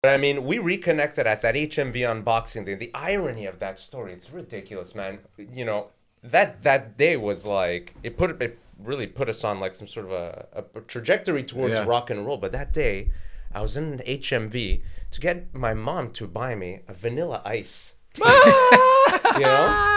But I mean, we reconnected at that HMV unboxing day. The irony of that story, it's ridiculous, man. You know, that day was like it really put us on like some sort of a trajectory towards Yeah. rock and roll. But that day, I was in HMV to get my mom to buy me a vanilla ice. You know?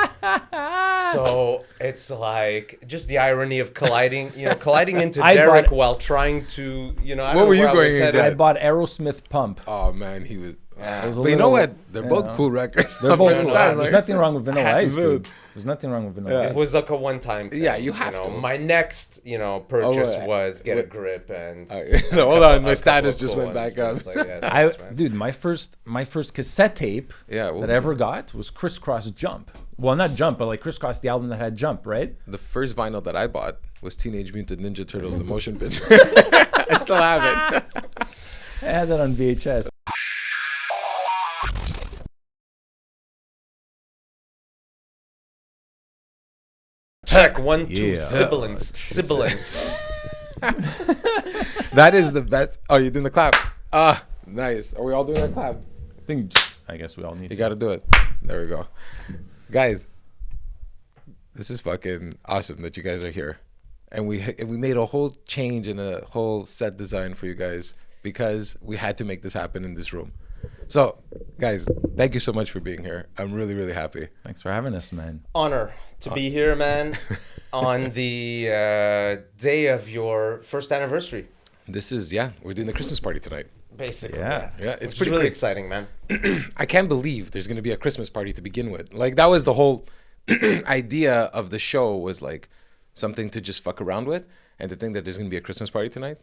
So it's like just the irony of colliding into Derek while trying to, I What don't were know you where I going was to headed. I bought Aerosmith Pump. Oh man, he was. Yeah. It was a But you know little- what? They're both cool records. They're both At the cool. time, There's like- nothing wrong with Vanilla Ice, Dude. dude. There's nothing wrong with Vanilla Yeah. It Ice. was like a one-time thing. Yeah, you have to. My next, purchase yeah. was get a Wait. grip and. Hold on, my a couple status of just cool went ones, back up. but it's like, yeah, thanks, man. Dude, my first cassette tape Yeah, what that was I ever got was Crisscross Jump. Well, not Jump, but like Crisscross, the album that had Jump, right? The first vinyl that I bought was Teenage Mutant Ninja Turtles, the motion picture. I still have it. I had that on VHS. Check 1, 2, Yeah. sibilance. That is the best. Oh, you're doing the clap. Ah, nice. Are we all doing that clap? I guess we all need You to. got to do it. There we go. Guys, this is fucking awesome that you guys are here. And we made a whole change in a whole set design for you guys because we had to make this happen in this room. So, guys, thank you so much for being here. I'm really, really happy. Thanks for having us, man. Honor to be here, man, on the day of your first anniversary. This is, we're doing the Christmas party tonight. Basically. Yeah. Yeah, it's It's pretty really crazy. exciting, man. I can't believe there's going to be a Christmas party to begin with. Like, that was the whole idea of the show, was like something to just fuck around with. And to think that there's going to be a Christmas party tonight,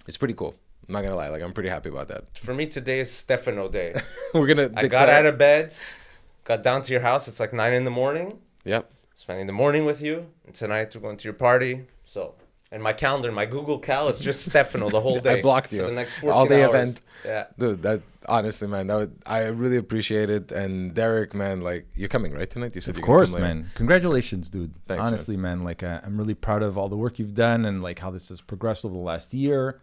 it's pretty cool. I'm not going to lie. Like, I'm pretty happy about that. For me, today is Stefano Day. We're going to I got out of bed, got down to your house. It's like 9 in the morning. Yep. Spending the morning with you. And tonight we're going to your party. So, and my calendar, my Google Cal, it's just Stefano the whole day. I blocked for you. the next 14 All day hours. event. Yeah. Dude, that honestly, man, I really appreciate it. And Derek, man, like, you're coming, right, tonight? You said Of you're course, gonna come later. man. Congratulations, dude. Thanks, Honestly, man. Like, I'm really proud of all the work you've done and like how this has progressed over the last year.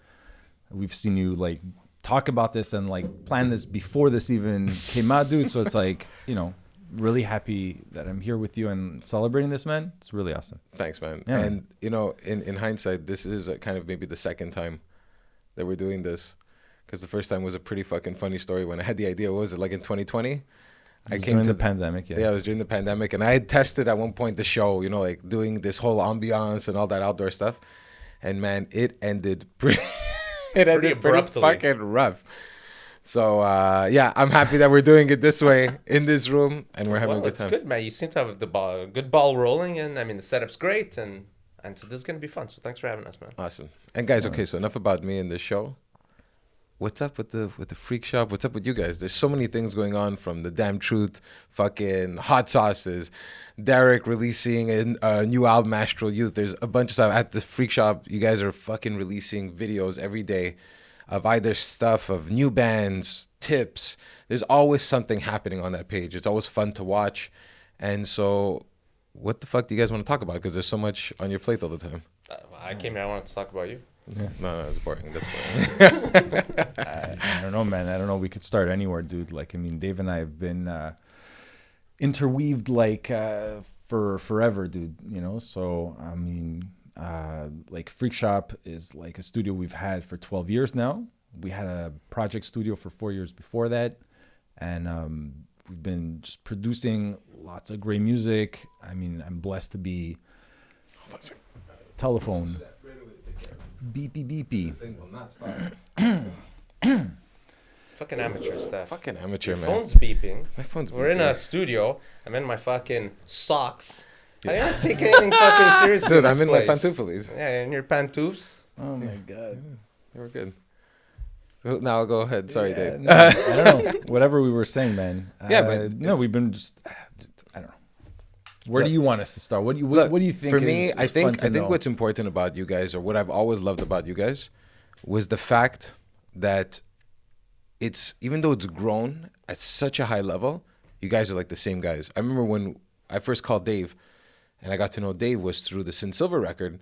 We've seen you like talk about this and like plan this before this even came out, dude. So it's like, really happy that I'm here with you and celebrating this, man. It's really awesome. Thanks, man. Yeah. And, in hindsight, this is kind of maybe the second time that we're doing this. Because the first time was a pretty fucking funny story. When I had the idea, what was it, like in 2020? I came During to the pandemic, Yeah, it was during the pandemic. And I had tested at one point the show, like doing this whole ambiance and all that outdoor stuff. And man, it ended pretty... pretty abruptly. fucking rough. So, I'm happy that we're doing it this way in this room. And we're having a good It's time. good, man. You seem to have good ball rolling. And I mean, the setup's great. And so this is going to be fun. So thanks for having us, man. Awesome. And guys, okay, so enough about me and this show. What's up with the Freq Shop? What's up with you guys? There's so many things going on, from the Damn Truth, fucking hot sauces, Derek releasing a new album, Astral Youth. There's a bunch of stuff at the Freq Shop. You guys are fucking releasing videos every day of either stuff, of new bands, tips. There's always something happening on that page. It's always fun to watch. And so what the fuck do you guys want to talk about? Because there's so much on your plate all the time. I came here. I wanted to talk about you. No, it's boring. That's boring. I don't know, man. I don't know. We could start anywhere, dude. Like, I mean, Dave and I have been interweaved like for forever, dude. So I mean, like Freq Shop is like a studio we've had for 12 years now. We had a project studio for 4 years before that, and we've been just producing lots of great music. I mean, I'm blessed to be. Telephone. Beepy beepy. Fucking amateur stuff. Fucking amateur, Your man. phone's beeping. My phone's We're in beeping. a studio. I'm in my fucking socks. I didn't take anything fucking seriously. Dude, I'm this in my place. pantufles. Yeah, in your pantoufles. Oh my god. They were good. Well, now go ahead. Sorry, Dave. No, I don't know. Whatever we were saying, man. Yeah, but- no, we've been just. I don't know. Where do you want us to start? What do you Look, what do you think? For me, is I fun think to know? what's important about you guys, or what I've always loved about you guys, was the fact that it's, even though it's grown at such a high level, you guys are like the same guys. I remember when I first called Dave, and I got to know Dave was through the Sin Silver record,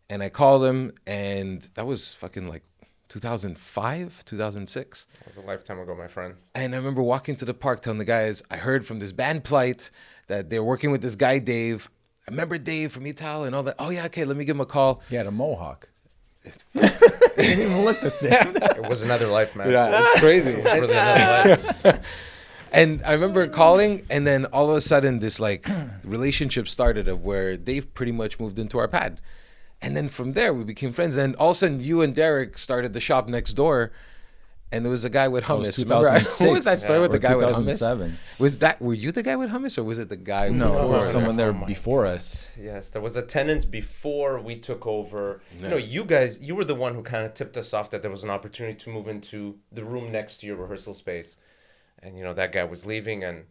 and I called him, and that was fucking like 2005, 2006. That was a lifetime ago, my friend. And I remember walking to the park telling the guys, I heard from this band Plight that they're working with this guy, Dave. I remember Dave from Ital and all that. Oh, yeah, okay, let me give him a call. He had a mohawk. It didn't even look the same. It was another life, man. Yeah, it's crazy. It was really another life. And I remember calling, and then all of a sudden this like relationship started of where Dave pretty much moved into our pad. And then from there we became friends. And then all of a sudden you and Derek started the shop next door. And there was a guy with hummus. Remember, what was that story with the guy with hummus? Were you the guy with hummus, or was it the guy No, before? there was someone there before us. Yes, there was a tenant before we took over. You know, you guys, you were the one who kind of tipped us off that there was an opportunity to move into the room next to your rehearsal space. And, you know, that guy was leaving. And,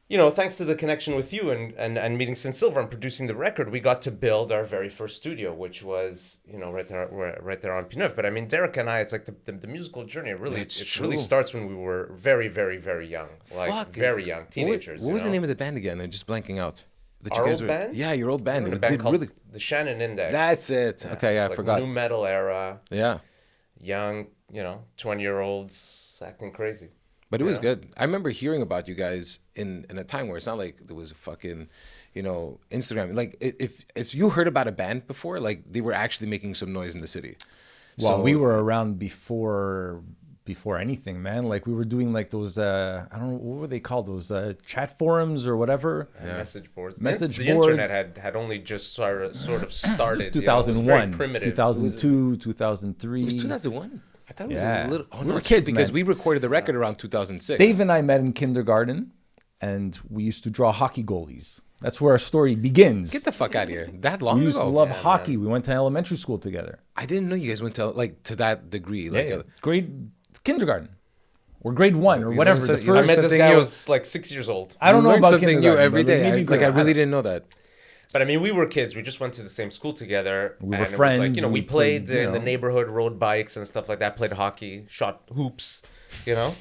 you know, thanks to the connection with you and meeting Sin Silver and producing the record, we got to build our very first studio, which was, you know, right there on Pinneuf. But I mean, Derek and I, it's like the musical journey. Really starts when we were very, very, very young, like very young teenagers. What was the name of the band again? I'm just blanking out. Our old band? Yeah, your old band. A band called the Shannon Index. That's it. Yeah. Okay, yeah, I forgot. New metal era. Yeah. Young, you know, 20-year-olds acting crazy. But it was good. I remember hearing about you guys in a time where it's not like there was a fucking, you know, Instagram. Like if you heard about a band before, like they were actually making some noise in the city. Well, we were around before anything, man. Like we were doing like those I don't know, what were they called, those chat forums or whatever. Message boards. The boards. internet had only just sort of started. 2001, you know, very primitive. 2002, 2003. It was 2001. I thought it was Yeah. a little. Oh, We no, were kids, because man. we recorded the record around 2006. Dave and I met in kindergarten, and we used to draw hockey goalies. That's where our story begins. Get the fuck out of here! That long We used to ago. love hockey. We went to elementary school together. I didn't know you guys went to that degree. Like, Grade kindergarten or grade 1 or You whatever. learned The so- I you first. met this something guy new. was like 6 years old. I don't you know learn about something new kindergarten, every but day. maybe I really didn't know that. But I mean, we were kids. We just went to the same school together. We were and it was friends, like, you know, we we played played, you in the know. neighborhood, rode bikes and stuff like that. Played hockey, shot hoops, you know.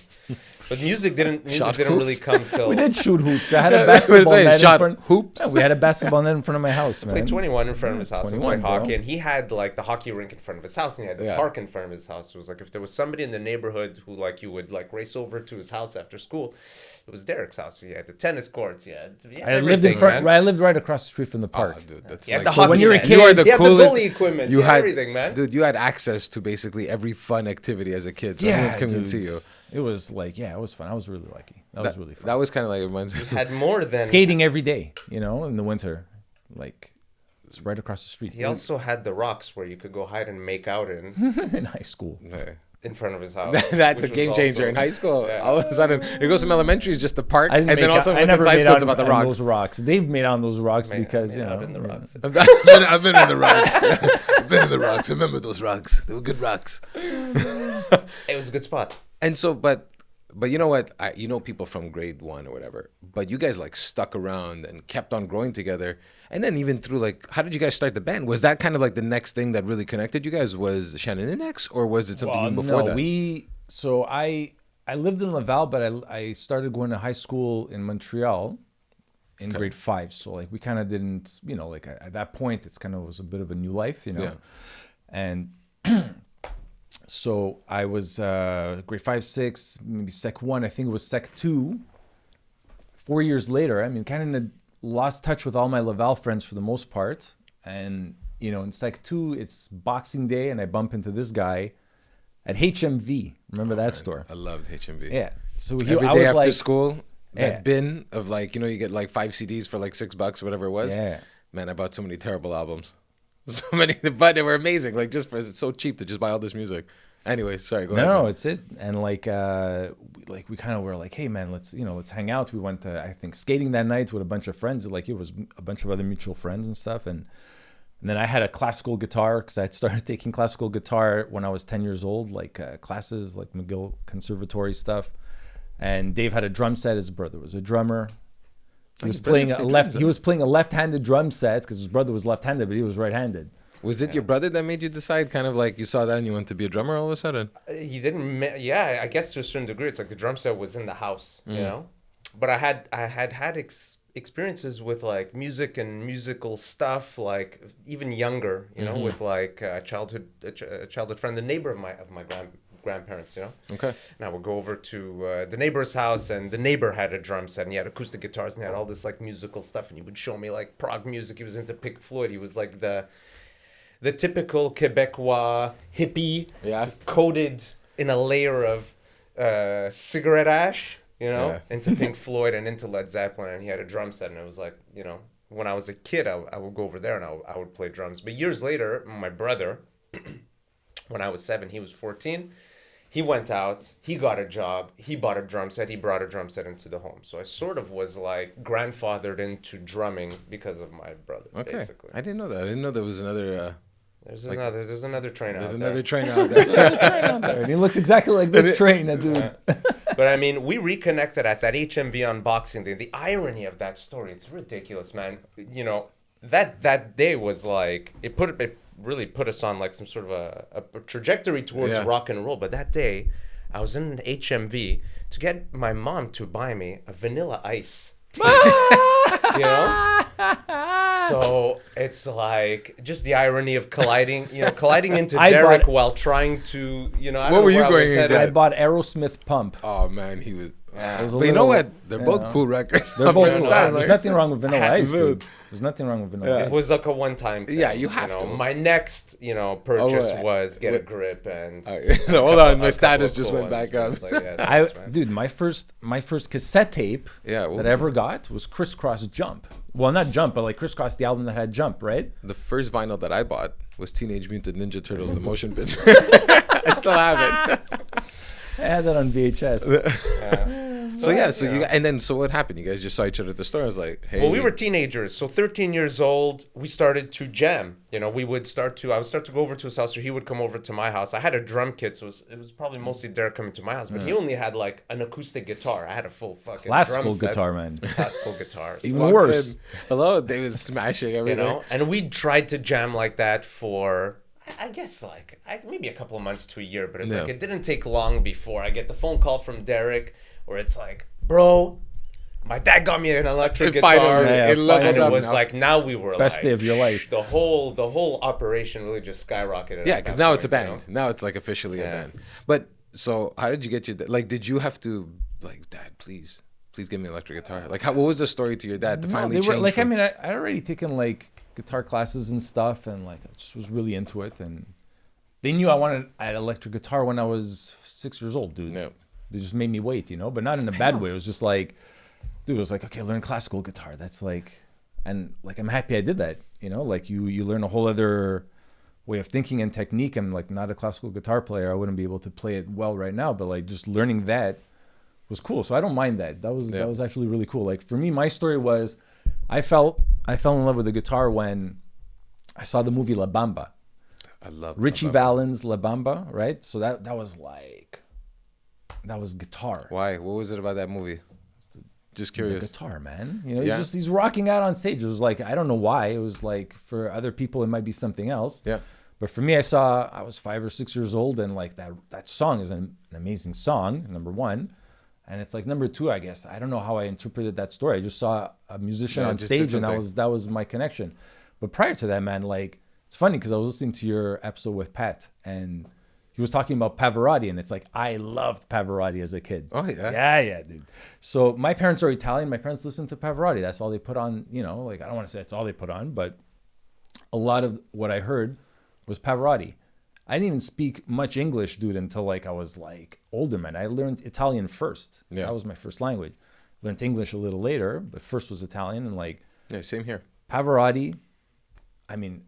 But music didn't really come till. We did shoot hoops. I had a basketball net in Shot front. hoops. Yeah, we had a basketball net in front of my house, man. Played 21 in front of his house and 21, played hockey, bro. and he had like the hockey rink in front of his house, and he had the park in front of his house. It was like if there was somebody in the neighborhood who like you would like race over to his house after school, it was Derek's house. He had the tennis courts. I lived in front. Man. I lived right across the street from the park. Oh, dude, that's He had like the hockey when you're a net. kid, you are the he had coolest. the goalie equipment. You He had had everything, man. Dude, you had access to basically every fun activity as a kid. So everyone's coming to see you. It was like, it was fun. I was really lucky. That was really fun. That was kind of like, it reminds me. Had more than Skating every day, you know, in the winter. Like, it's right across the street. He also had the rocks where you could go hide and make out in in high school. Yeah. in front of his house. That's a which was game changer also- in high school. Yeah. All of a sudden, it goes from elementary is just the park, I and didn't then make also out- I when never it's high made school, it's out about the on rocks. those rocks. They've made on those rocks because, made you out know. in the rocks. I've been in the rocks. I've been in the rocks. I remember those rocks. They were good rocks. It was a good spot. And so, but you know what? You know people from grade 1 or whatever. But you guys like stuck around and kept on growing together. And then even through like, how did you guys start the band? Was that kind of like the next thing that really connected you guys? Was Shannon Index, or was it something even before that? So I lived in Laval, but I started going to high school in Montreal in grade 5. So like we kind of didn't, you know, like at that point, it's kind of was a bit of a new life, you know. Yeah. And so I was grade 5, 6, maybe Sec 1. I think it was Sec 2. 4 years later, I mean, kind of lost touch with all my Laval friends for the most part. And, you know, in Sec 2, it's Boxing Day, and I bump into this guy at HMV. Remember that store? I loved HMV. Yeah. So Every I day was after like, school, that Yeah. bin of like, you know, you get like 5 CDs for like $6 or whatever it was. Yeah. Man, I bought so many terrible albums. So many, but they were amazing. Like just for, it's so cheap to just buy all this music. Anyway, sorry, go ahead. No, it's it. And like we kind of were like, hey man, let's hang out. We went to, I think, skating that night with a bunch of friends. Like it was a bunch of other mutual friends and stuff. And then I had a classical guitar because I had started taking classical guitar when I was 10 years old, like classes, like McGill Conservatory stuff. And Dave had a drum set. His brother was a drummer. He was playing a left-handed drum set because his brother was left-handed, but he was right-handed. Was it your brother that made you decide, kind of like you saw that and you wanted to be a drummer all of a sudden? He didn't. I guess to a certain degree, it's like the drum set was in the house, you know. But I had experiences with like music and musical stuff, like even younger, you know, with like a childhood friend, the neighbor of my grandparents, you know. Okay. And I would go over to the neighbor's house, and the neighbor had a drum set, and he had acoustic guitars, and he had all this like musical stuff, and he would show me like prog music. He was into Pink Floyd. He was like the typical Quebecois hippie, coated in a layer of cigarette ash, you know, into Pink Floyd and into Led Zeppelin, and he had a drum set, and it was like, you know, when I was a kid, I would go over there and I would play drums. But years later, my brother, when I was 7, he was 14. He went out, he got a job, he bought a drum set, he brought a drum set into the home. So I sort of was like grandfathered into drumming because of my brother, basically. I didn't know that. I didn't know there was another... There's another Traina There's out another there. Traina out there. And he looks exactly like this Traina, dude. But I mean, we reconnected at that HMV unboxing day. The irony of that story, it's ridiculous, man. You know, that day was like, it really put us on like some sort of a trajectory towards rock and roll. But that day, I was in HMV to get my mom to buy me a Vanilla Ice. You know? So it's like just the irony of colliding into Derek while trying to, you know, What were you going to I bought Aerosmith Pump. Oh man, he was. But you know what? They're both cool records. They're both cool. There's nothing wrong with Vanilla Ice, dude. There's nothing wrong with Vanilla Ice. It was like a one-time thing. Yeah, you have to. My next, purchase was get a grip and. Hold on, my status just went back up. Like, dude, my first cassette tape that I ever got was Crisscross Jump. Well, not Jump, but like Crisscross, the album that had Jump, right? The first vinyl that I bought was Teenage Mutant Ninja Turtles, the motion picture. I still have it. I had that on VHS. So what happened? You guys just saw each other at the store. I was like, hey. Well, we were teenagers, so 13 years old, we started to jam. You know, I would start to go over to his house, or he would come over to my house. I had a drum kit, so it was probably mostly Derek coming to my house, but he only had like an acoustic guitar. I had a full fucking classical drum set. Guitar, man. Classical guitar. So Even worse. Hello, they was smashing everything. You know, and we tried to jam like that for, I guess, like maybe a couple of months to a year, but it's like it didn't take long before I get the phone call from Derek where it's like, bro, my dad got me an electric guitar. And it was like, now we were best like, day of your life. The whole operation really just skyrocketed. Yeah, because now it's a band. You know? Now it's like officially a band. But so how did you get your, like, did you have to, like, Dad, please give me an electric guitar? Like, what was the story to your dad to finally change? Like, I mean, I already taken like guitar classes and stuff, and like I just was really into it, and they knew I wanted an electric guitar when I was 6 years old, dude. Yeah. They just made me wait, but not in a bad way. It was just like, dude, it was like, okay, learn classical guitar. That's like, and like, I'm happy I did that, like you learn a whole other way of thinking and technique. I'm like not a classical guitar player. I wouldn't be able to play it well right now, but like just learning that was cool. So I don't mind that. That was actually really cool. Like for me, my story was, I fell in love with the guitar when I saw the movie La Bamba. I love Richie Valens' La Bamba, right? So that was like, that was guitar. Why? What was it about that movie? Just curious. The guitar, man. He's rocking out on stage. It was like, I don't know why. It was like, for other people, it might be something else. Yeah. But for me, I was 5 or 6 years old, and like that song is an amazing song, number one. And it's like number two, I guess. I don't know how I interpreted that story. I just saw a musician on stage, and that was my connection. But prior to that, man, like, it's funny because I was listening to your episode with Pat, and he was talking about Pavarotti, and it's like, I loved Pavarotti as a kid. Oh, yeah? Yeah, dude. So my parents are Italian. My parents listened to Pavarotti. That's all they put on, like, I don't want to say that's all they put on, but a lot of what I heard was Pavarotti. I didn't even speak much English, dude, until like I was like older, man. I learned Italian first. Yeah. That was my first language. Learned English a little later, but first was Italian, and like... Yeah, same here. Pavarotti, I mean...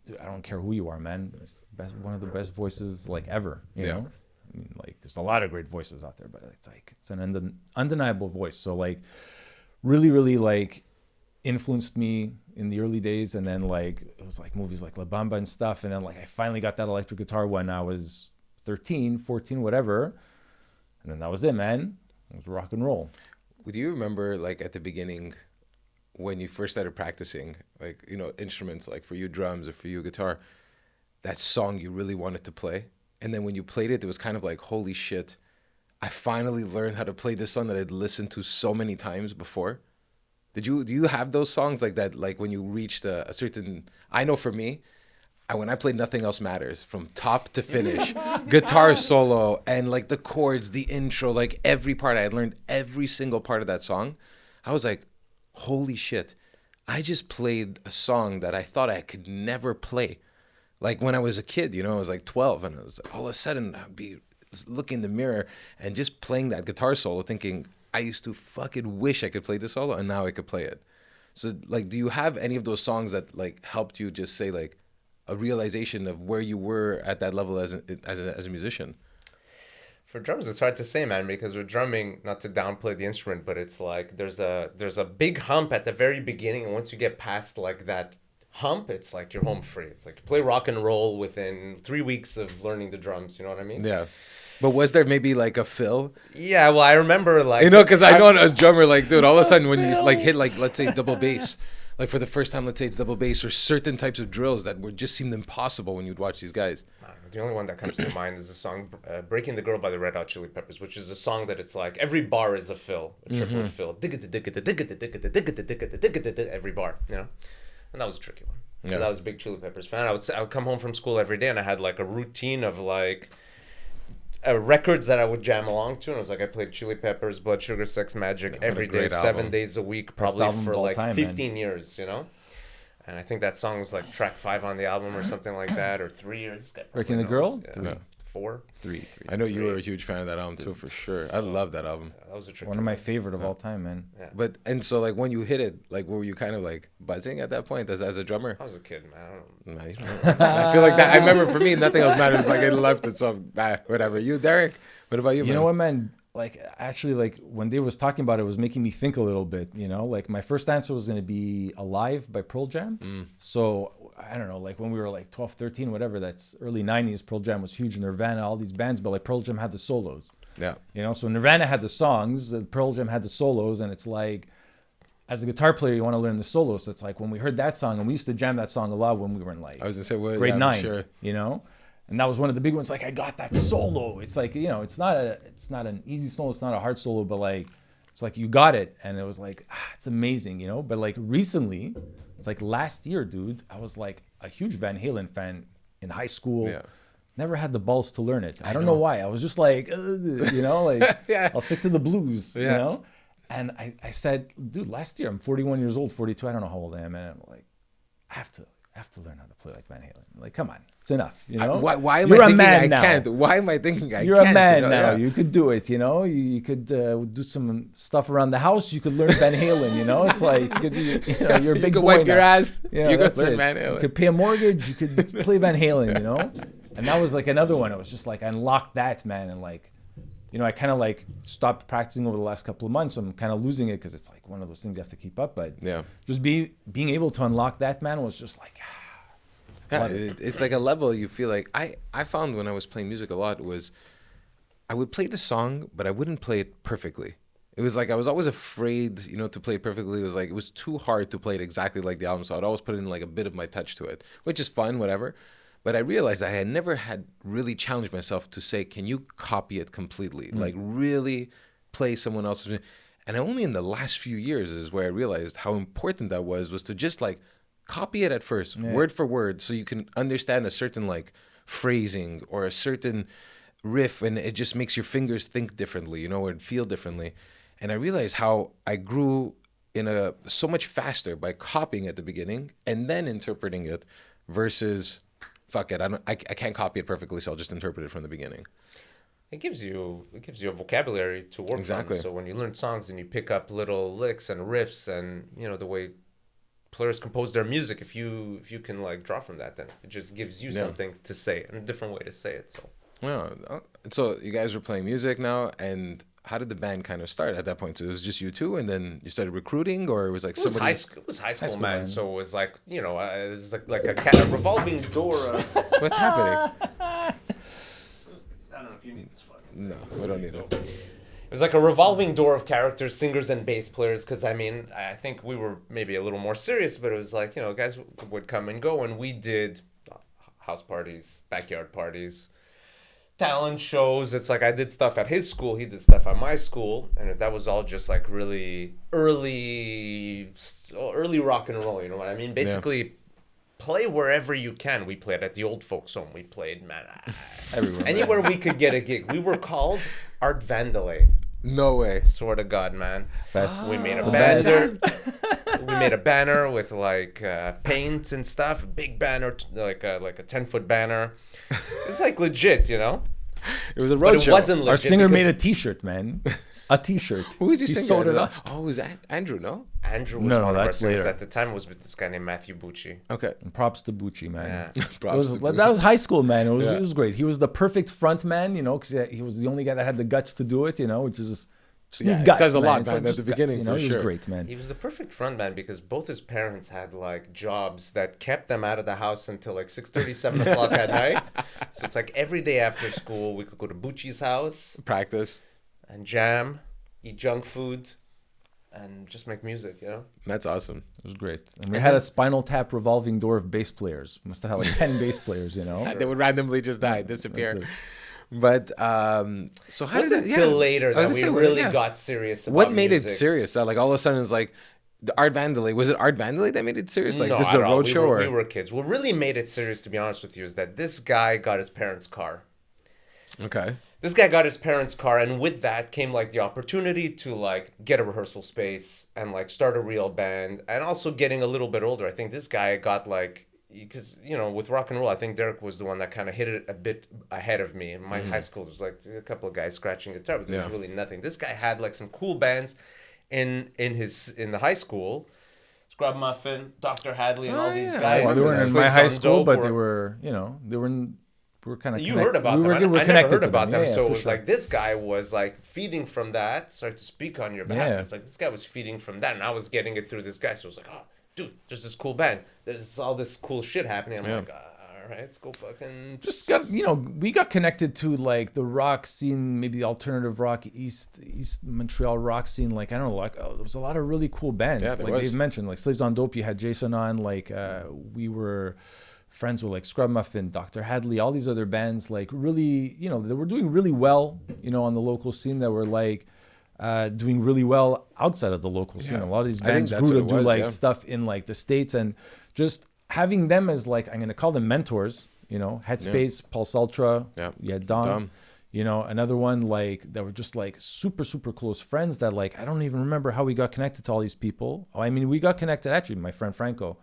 Dude, I don't care who you are, man. It's one of the best voices like ever. You know, I mean, like there's a lot of great voices out there, but it's an undeniable voice. So like, really, really like influenced me in the early days, and then like it was like movies like La Bamba and stuff, and then like I finally got that electric guitar when I was 13, 14, whatever, and then that was it, man. It was rock and roll. Do you remember like at the beginning, when you first started practicing, like, instruments, like for you drums or for you guitar, that song you really wanted to play? And then when you played it was kind of like, holy shit, I finally learned how to play this song that I'd listened to so many times before. Do you have those songs like that? Like when you reached a certain, I know for me, when I played Nothing Else Matters from top to finish, guitar solo and like the chords, the intro, like every part, I had learned every single part of that song. I was like, holy shit, I just played a song that I thought I could never play. Like when I was a kid, I was like 12 and I was all of a sudden I'd be looking in the mirror and just playing that guitar solo thinking I used to fucking wish I could play this solo and now I could play it. So like, do you have any of those songs that like helped you just say like, a realization of where you were at that level as a musician? For drums, it's hard to say, man, because with drumming, not to downplay the instrument, but it's like there's a big hump at the very beginning, and once you get past like that hump, it's like you're home free. It's like you play rock and roll within 3 weeks of learning the drums. You know what I mean? Yeah. But was there maybe like a fill? Yeah, well, I remember like because I know as a drummer, like, dude, all of a sudden when you like hit like let's say double bass. Like for the first time, let's say it's double bass or certain types of drills that just seemed impossible when you'd watch these guys. The only one that comes to mind is the song Breaking the Girl by the Red Hot Chili Peppers, which is a song that it's like every bar is a fill, a triplet fill. Every bar, And that was a tricky one. Yeah. I was a big Chili Peppers fan. I would come home from school every day and I had like a routine of like records that I would jam along to, and it was like I played Chili Peppers, Blood Sugar Sex Magic every day, 7 days a week, probably for like 15 years, And I think that song was like track 5 on the album or something like that, or 3 years. Breaking the Girl? Yeah. 3. No. 4? 3. I know you were a huge fan of that album too, for sure. I love that album. That was a tricky one of my favorite of all time, man. Yeah. But and so like when you hit it, like were you kind of like buzzing at that point as a drummer? I was a kid, man. I feel like that. I remember for me, Nothing Else Matters. Like I left it, so whatever. You, Derek? What about you, man? You know what, man? Like actually, like when they was talking about it, it was making me think a little bit. Like my first answer was going to be Alive by Pearl Jam. So I don't know, like when we were like 12, 13, whatever, that's early 90s, Pearl Jam was huge, Nirvana, all these bands, but like Pearl Jam had the solos. Yeah. So Nirvana had the songs, Pearl Jam had the solos, and it's like, as a guitar player, you want to learn the solos. So it's like when we heard that song, and we used to jam that song a lot when we were in like grade 9, sure. And that was one of the big ones. Like I got that solo. It's like, it's not an easy solo. It's not a hard solo, but like, it's like you got it. And it was like, it's amazing, But like recently, it's like last year, dude, I was like a huge Van Halen fan in high school. Yeah. Never had the balls to learn it. I don't know why. I was just like, like yeah. I'll stick to the blues, And I said, dude, last year I'm 41 years old, 42. I don't know how old I am. And I'm like, I have to learn how to play like Van Halen. Like, come on, it's enough. Why am You're I a thinking man I now. can't? Why am I thinking I You're can't? a man now. Yeah. You could do it. You could do some stuff around the house. You could learn Van Halen. It's like you could do. You're a big you could boy wipe your now. ass. Yeah, you could that's learn it. Van Halen. You could pay a mortgage. You could play Van Halen. And that was like another one. It was just like I unlocked that, man, and like. I kind of like stopped practicing over the last couple of months. So I'm kind of losing it because it's like one of those things you have to keep up. But just being able to unlock that, man, was just like, yeah, it's like a level you feel like. I found when I was playing music a lot was I would play the song, but I wouldn't play it perfectly. It was like I was always afraid, to play it perfectly. It was like it was too hard to play it exactly like the album. So I'd always put in like a bit of my touch to it, which is fun, whatever. But I realized I had never had really challenged myself to say, can you copy it completely? Like really play someone else's. And only in the last few years is where I realized how important that was to just like copy it at first, word for word, so you can understand a certain like phrasing or a certain riff, and it just makes your fingers think differently, or feel differently. And I realized how I grew so much faster by copying at the beginning and then interpreting it versus... fuck it, I can't copy it perfectly, so I'll just interpret it from the beginning. It gives you a vocabulary to work from. So when you learn songs and you pick up little licks and riffs and the way players compose their music, if you can like draw from that, then it just gives you something to say and a different way to say it. So you guys were playing music now, and how did the band kind of start at that point? So it was just you two, and then you started recruiting, or it was like somebody? It was high school, man. So it was like it was like a revolving door. What's happening? I don't know if you need this fucking. No, we don't need it. It was like a revolving door of characters, singers and bass players. Because I think we were maybe a little more serious, but it was like guys would come and go, and we did house parties, backyard parties. talent shows. It's like I did stuff at his school, he did stuff at my school, and that was all just like really early rock and roll. You know what I mean? Basically, play wherever you can. We played at the old folks' home. We played, man, Everywhere. anywhere we could get a gig. We were called Art Vandalay. No way. Swear to God, man. Best. We made a Best. banner. We made a banner with like paint and stuff. Big banner, like a 10-foot banner. It's like legit, you know. It was a But road it show. wasn't legit. Our singer because made a T-shirt, man. A T-shirt. Who was your He singer? sold it up. Oh, it was Andrew, no? Andrew was No, one of our that's singers. later. At the time, it was with this guy named Matthew Bucci. Okay. And props to Bucci, man. Yeah. That was high school, man. It Yeah. was great. He was the perfect front man, you know, because he was the only guy that had the guts to do it, you know, which is just Yeah, need it guts, says a man. lot, It's man, like at just the guts, beginning, you know, for he was sure. great, man. He was the perfect frontman because both his parents had like jobs that kept them out of the house until like 6:30, 7 o'clock at night. So it's like every day after school, we could go to Bucci's house Practice. and jam, eat junk food, and just make music, you know? That's awesome. It was great. And we had a Spinal Tap revolving door of bass players. Must have had like 10 bass players, you know. They would randomly just die, disappear. That's it. But so how It wasn't did it? until yeah. later I was that gonna we say, really yeah. got serious about What made music. it serious? Like all of a sudden, it's like the Art Vandalay. Was it Art Vandalay that made it serious? Like No, this is at a all. road show, We or were kids. What really made it serious, to be honest with you, is that this guy got his parents' car. okay? This guy got his parents' car, and with that came like the opportunity to like get a rehearsal space and like start a real band, and also getting a little bit older. I think this guy got like, because you know, with rock and roll, I think Derek was the one that kind of hit it a bit ahead of me. In my high school, there was like a couple of guys scratching guitar, but there was Yeah. really nothing. This guy had like some cool bands in the high school. Scrub Muffin, Dr. Hadley, and all these yeah. guys. Well, they weren't in Slaves my high on school, Dope but were- they were, you know, they were in, we were kind of You heard about them. I never heard about them. So it was like this guy was like feeding from that. Sorry to speak on your behalf. Yeah. It's like this guy was feeding from that, and I was getting it through this guy. So it was like, oh, dude, there's this cool band. There's all this cool shit happening. I'm Yeah. like, all right, let's go fucking. just got, you know, we got connected to like the rock scene, maybe the alternative rock, East Montreal rock scene. Like, I don't know, like there was a lot of really cool bands. Yeah, there like was. they've mentioned, like Slaves on Dope, you had Jason on, like we were friends with like Scrub Muffin, Dr. Hadley, all these other bands, like really, you know, they were doing really well, you know, on the local scene, that were like doing really well outside of the local scene. Yeah. A lot of these I think bands that's grew to what it do was, like yeah. stuff in like the States, and just having them as like, I'm going to call them mentors, you know, Headspace, Pulse Ultra, Yeah. you had Dom, Dom. you know, another one like that were just like super, super close friends that like, I don't even remember how we got connected to all these people. Oh, I mean, we got connected actually, my friend Franco,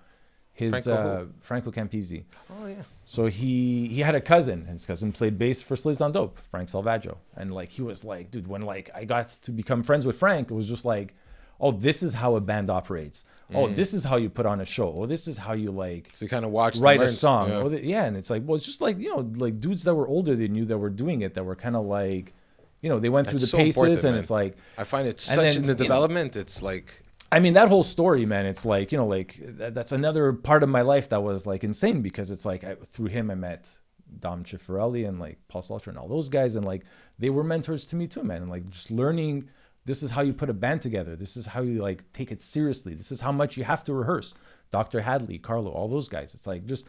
Franco Campisi. Oh yeah. So he had a cousin, and his cousin played bass for Slaves on Dope, Frank Salvaggio. And like, he was like, dude, when like I got to become friends with Frank, it was just like, oh, this is how a band operates. Oh, this is how you put on a show. Oh, this is how you like So you kind of watched, write and a learned. song. Yeah. Oh, yeah, and it's like, well, it's just like, you know, like dudes that were older than you that were doing it, that were kind of like, you know, they went through That's the so paces, important, and man. it's like, I find it And such then, in the you know, development. It's like I mean, that whole story, man, it's like, you know, like that's another part of my life that was like insane, because it's like through him I met Dom Cifarelli and like Pulse Ultra and all those guys, and like they were mentors to me too, man. And like just learning, this is how you put a band together. This is how you like take it seriously. This is how much you have to rehearse. Dr. Hadley, Carlo, all those guys. It's like just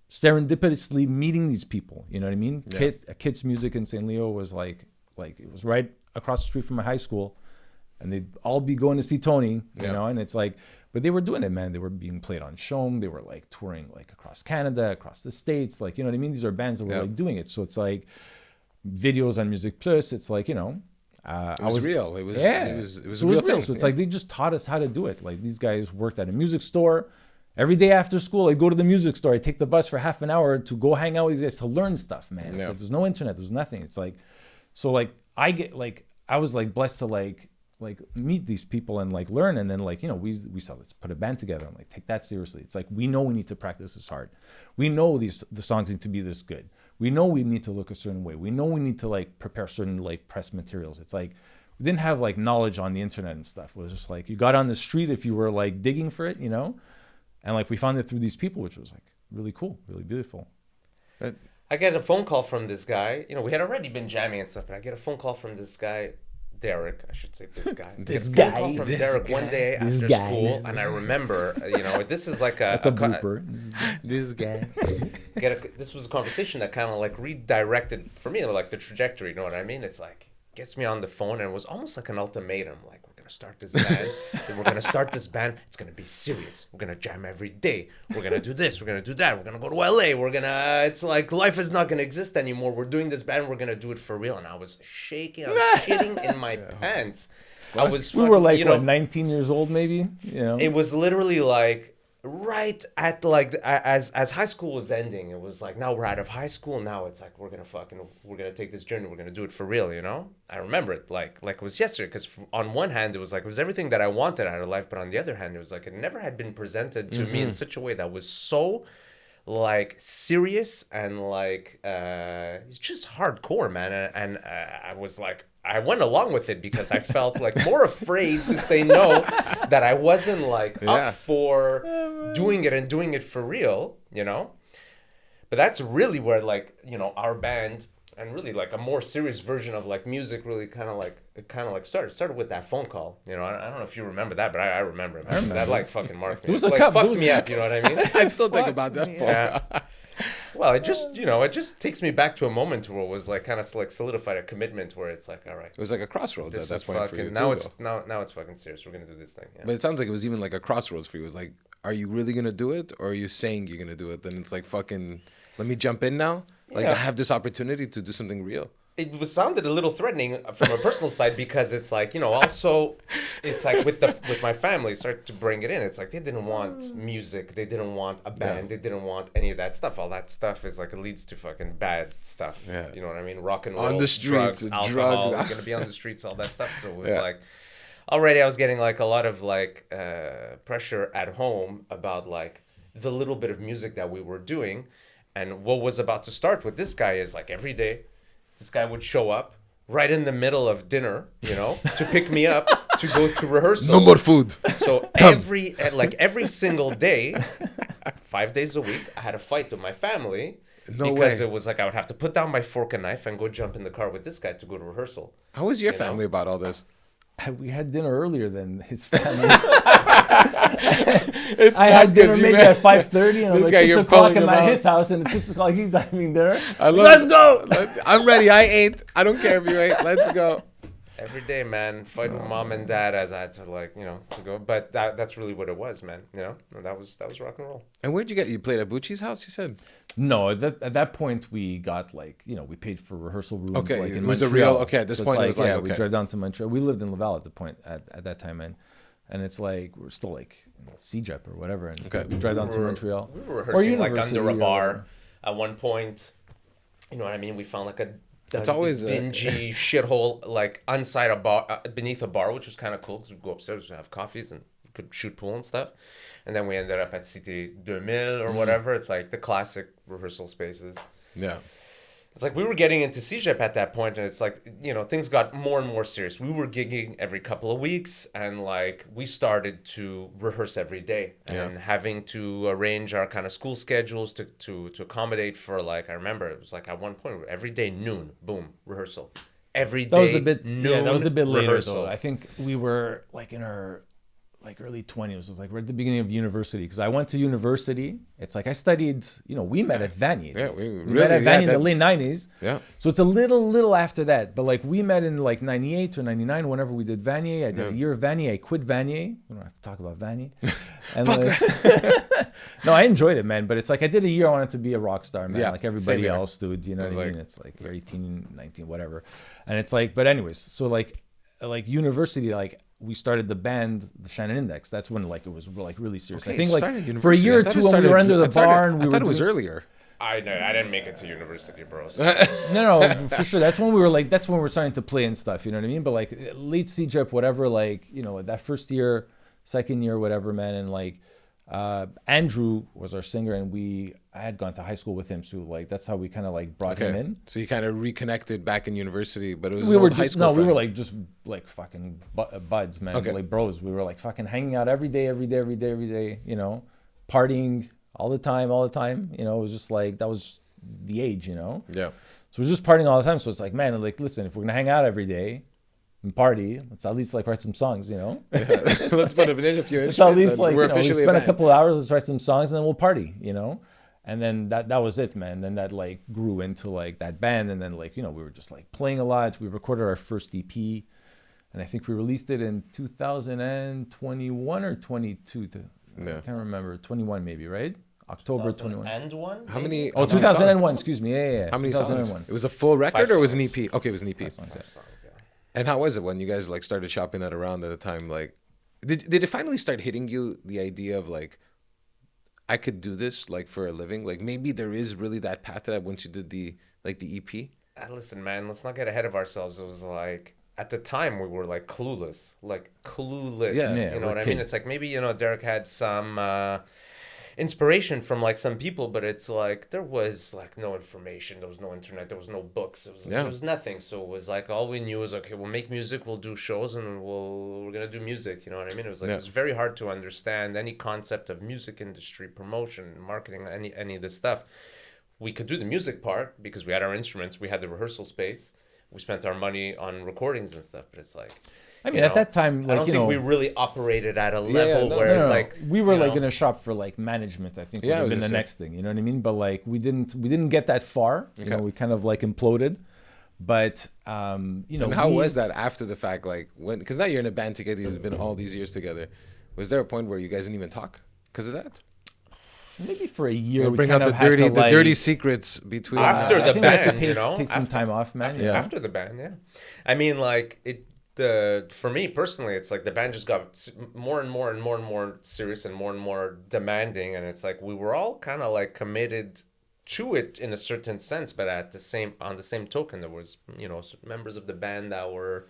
serendipitously meeting these people. You know what I mean? Yeah. Kids Music in St. Leo was like it was right across the street from my high school. And they'd all be going to see Tony, you know, and it's like, but they were doing it, man. They were being played on Shome. They were like touring like across Canada, across the States. Like, you know what I mean? These are bands that were like doing it. So it's like videos on Music Plus. It's like, you know, it was real. It was yeah. it was So a real thing. So it's like they just taught us how to do it. Like these guys worked at a music store. Every day after school, I'd go to the music store. I'd take the bus for half an hour to go hang out with these guys to learn stuff, man. It's like there's no internet. There's nothing. It's like, so like I was like blessed to like meet these people and like learn, and then like, you know, we said, let's put a band together and like take that seriously. It's like, we know we need to practice this hard. We know the songs need to be this good. We know we need to look a certain way. We know we need to like prepare certain like press materials. It's like we didn't have like knowledge on the internet and stuff. It was just like you got on the street if you were like digging for it, you know, and like we found it through these people, which was like really cool, really beautiful. I get a phone call from this guy. You know, we had already been jamming and stuff, but I get a phone call from this guy, Derek, I should say this guy. This Get a phone guy. call from This Derek guy. one day This after guy. school, and I remember, this is like That's a blooper. This guy. this was a conversation that kind of like redirected for me, like the trajectory. You know what I mean? It's like gets me on the phone, and it was almost like an ultimatum. Like, we're gonna start this band. We're gonna start this band. It's gonna be serious. We're gonna jam every day. We're gonna do this. We're gonna do that. We're gonna go to LA. We're gonna. It's like life is not gonna exist anymore. We're doing this band. We're gonna do it for real. And I was shaking. I was shitting in my pants. I was. We were fucking, like, what, 19 years old, maybe? You know? It was literally like right at like as high school was ending. It was like, now we're out of high school. Now it's like we're gonna take this journey. We're gonna do it for real. You know. I remember it like it was yesterday. Because on one hand, it was like it was everything that I wanted out of life, but on the other hand, it was like it never had been presented to me in such a way that was so like serious and like it's just hardcore, man. And I was like. I went along with it because I felt like more afraid to say no, that I wasn't like up for doing it and doing it for real, you know? But that's really where like, our band and really like a more serious version of like music really kind of like started with that phone call. I don't know if you remember that, but I remember it. That like fucking marked me. There was a like, cup. Fucked me up, you know what I mean? I still think about that phone. Yeah. Well, it just takes me back to a moment where it was like kind of like solidified a commitment where it's like, all right. It was like a crossroads at that point for you. Now too, now it's fucking serious. We're gonna do this thing. Yeah. But it sounds like it was even like a crossroads for you. It was like, are you really gonna do it, or are you saying you're gonna do it? Then it's like, fucking, let me jump in now. Like, I have this opportunity to do something real. It sounded a little threatening from a personal side because it's like, also it's like with my family started to bring it in. It's like they didn't want music, they didn't want a band, they didn't want any of that stuff. All that stuff is like it leads to fucking bad stuff. Yeah. You know what I mean? Rock and roll, on the streets, drugs, alcohol. We're gonna be on the streets, all that stuff. So it was like already I was getting like a lot of like pressure at home about like the little bit of music that we were doing, and what was about to start with this guy is like every day. This guy would show up right in the middle of dinner, to pick me up to go to rehearsal. No more food. So every single day, 5 days a week, I had a fight with my family because it was like I would have to put down my fork and knife and go jump in the car with this guy to go to rehearsal. How was your family about all this? We had dinner earlier than his family. I had dinner maybe at 5:30 and it was like 6 o'clock. I'm at his house and at 6 o'clock he's having dinner. Let's go! I'm ready. I ate. I don't care if you ate. Let's go. Every day, man, fight with mom and dad as I had to to go. But that's really what it was, man. And that was rock and roll. And where'd you get? You played at Bucci's house, you said? No, at that point we got we paid for rehearsal rooms. Okay, like in it was Montreal. at this point it was like, we drove down to Montreal. We lived in Laval at the point at that time, and it's like we're still like in CJEP or whatever. And we drive down to Montreal. We were rehearsing like under a bar at one point. You know what I mean? We found like it's always dingy shithole like inside a bar, beneath a bar, which was kind of cool because we'd go upstairs and have coffees and we could shoot pool and stuff. And then we ended up at Cité 2000 or whatever. It's like the classic rehearsal spaces. Yeah. It's like we were getting into CJEP at that point, and it's like, things got more and more serious. We were gigging every couple of weeks, and like we started to rehearse every day and having to arrange our kind of school schedules to accommodate for like, I remember it was like at one point every day noon, boom, rehearsal. Every day that was a bit noon, that was a bit later rehearsal. though. I think we were like in our early 20s. It was like we're at the beginning of university because I went to university. It's like I studied, we met at Vanier. Yeah, we met at Vanier in the late 90s. Yeah. So it's a little after that. But like we met in like 98 or 99 whenever we did Vanier. I did a year of Vanier. I quit Vanier. We don't have to talk about Vanier. And no, I enjoyed it, man. But it's like I did a year. I wanted to be a rock star, man. Like everybody else, dude. You know what I mean? It's like 18, 19, whatever. And it's like, but anyways, so like university, like we started the band, the Shannon Index. That's when like it was like really serious. Okay, I think like for a year or two when we were under the barn, I thought it was earlier. I know. I didn't make it to university, bros. No, for sure. That's when we were starting to play and stuff. You know what I mean? But like late CJEP, whatever. Like that first year, second year, whatever, man. And like Andrew was our singer, and I had gone to high school with him, so like that's how we kind of like brought him in. So you kind of reconnected back in university, but it was we were high just school friend. we were like just like fucking buds, man. Like bros. We were like fucking hanging out every day. Partying all the time. It was just like that was the age, Yeah. So we're just partying all the time. So it's like, man, like listen, if we're gonna hang out every day, and party. Let's at least like write some songs, you know. Let's put a few instruments. Let's at least like we're you know, we officially spend a a band. couple of hours, let's write some songs, and then we'll party, you know. And then that was it, man. Then that like grew into like that band, and then like you know we were just like playing a lot. We recorded our first EP, and I think we released it in 2021 or 22. I can't remember. 21 maybe, right? October 21. And one? How many? Oh, how many 2001. songs? Excuse me. Yeah. How many songs? 2001. It was a full record 5 or was it an songs. EP? Okay, it was an EP. 5 songs, yeah. Songs, yeah. And how was it when you guys like started shopping that around at the time? Like, did it finally start hitting you the idea of like, I could do this like for a living? Like maybe there is really that path to that once you did the EP. Listen, man, let's not get ahead of ourselves. It was like at the time we were like clueless. Yeah. Yeah, You know we're what I mean? kids. It's like maybe, you know, Derek had some inspiration from like some people, but it's like there was like no information, there was no internet, there was no books, there was nothing. So it was like all we knew was okay, we'll make music, we'll do shows, and we're gonna do music. You know what I mean? It was like it was very hard to understand any concept of music industry, promotion, marketing, any of this stuff. We could do the music part because we had our instruments, we had the rehearsal space, we spent our money on recordings and stuff. But it's like, I mean, you at know, that time, like I don't you think know, we really operated at a level no, where no, it's no. like we were you like know, gonna shop for like management. I think would Yeah, I have was been the gonna say. next thing. You know what I mean? But like we didn't get that far. You know, Okay. we kind of like imploded. But you know, And how we- was that after the fact? Like when, because now you're in a band together, you've been all these years together. Was there a point where you guys didn't even talk because of that? Maybe for a year, You we bring kind out of the had dirty, to, the like, dirty secrets between. After I the think we had to band, take, you know, take some after- time off, man. Yeah. after the band, yeah. I mean, like for me personally, it's like the band just got more and more and more and more serious and more demanding, and it's like we were all kind of like committed to it in a certain sense, but on the same token, there was, you know, members of the band that were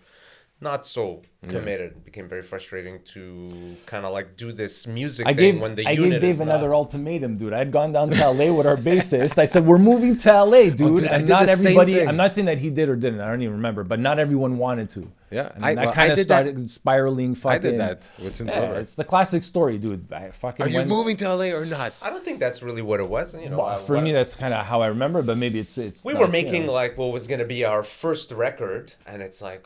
not so committed. It became very frustrating to kind of like do this music thing when the I unit gave Dave is another not. ultimatum, dude. I'd gone down to LA with our bassist. I said, "We're moving to LA, dude." dude, I and did not the same everybody. thing. I'm not saying that he did or didn't. I don't even remember. But not everyone wanted to. Yeah, And I that kind of did that. started spiraling. Fucking, I did that with Since Yeah, Over. it's the classic story, dude. I fucking Are you went. moving to LA or not? I don't think that's really what it was. You know, Well, for me, that's kind of how I remember. But maybe it's. we not, were you making know. like what was going to be our first record, and it's like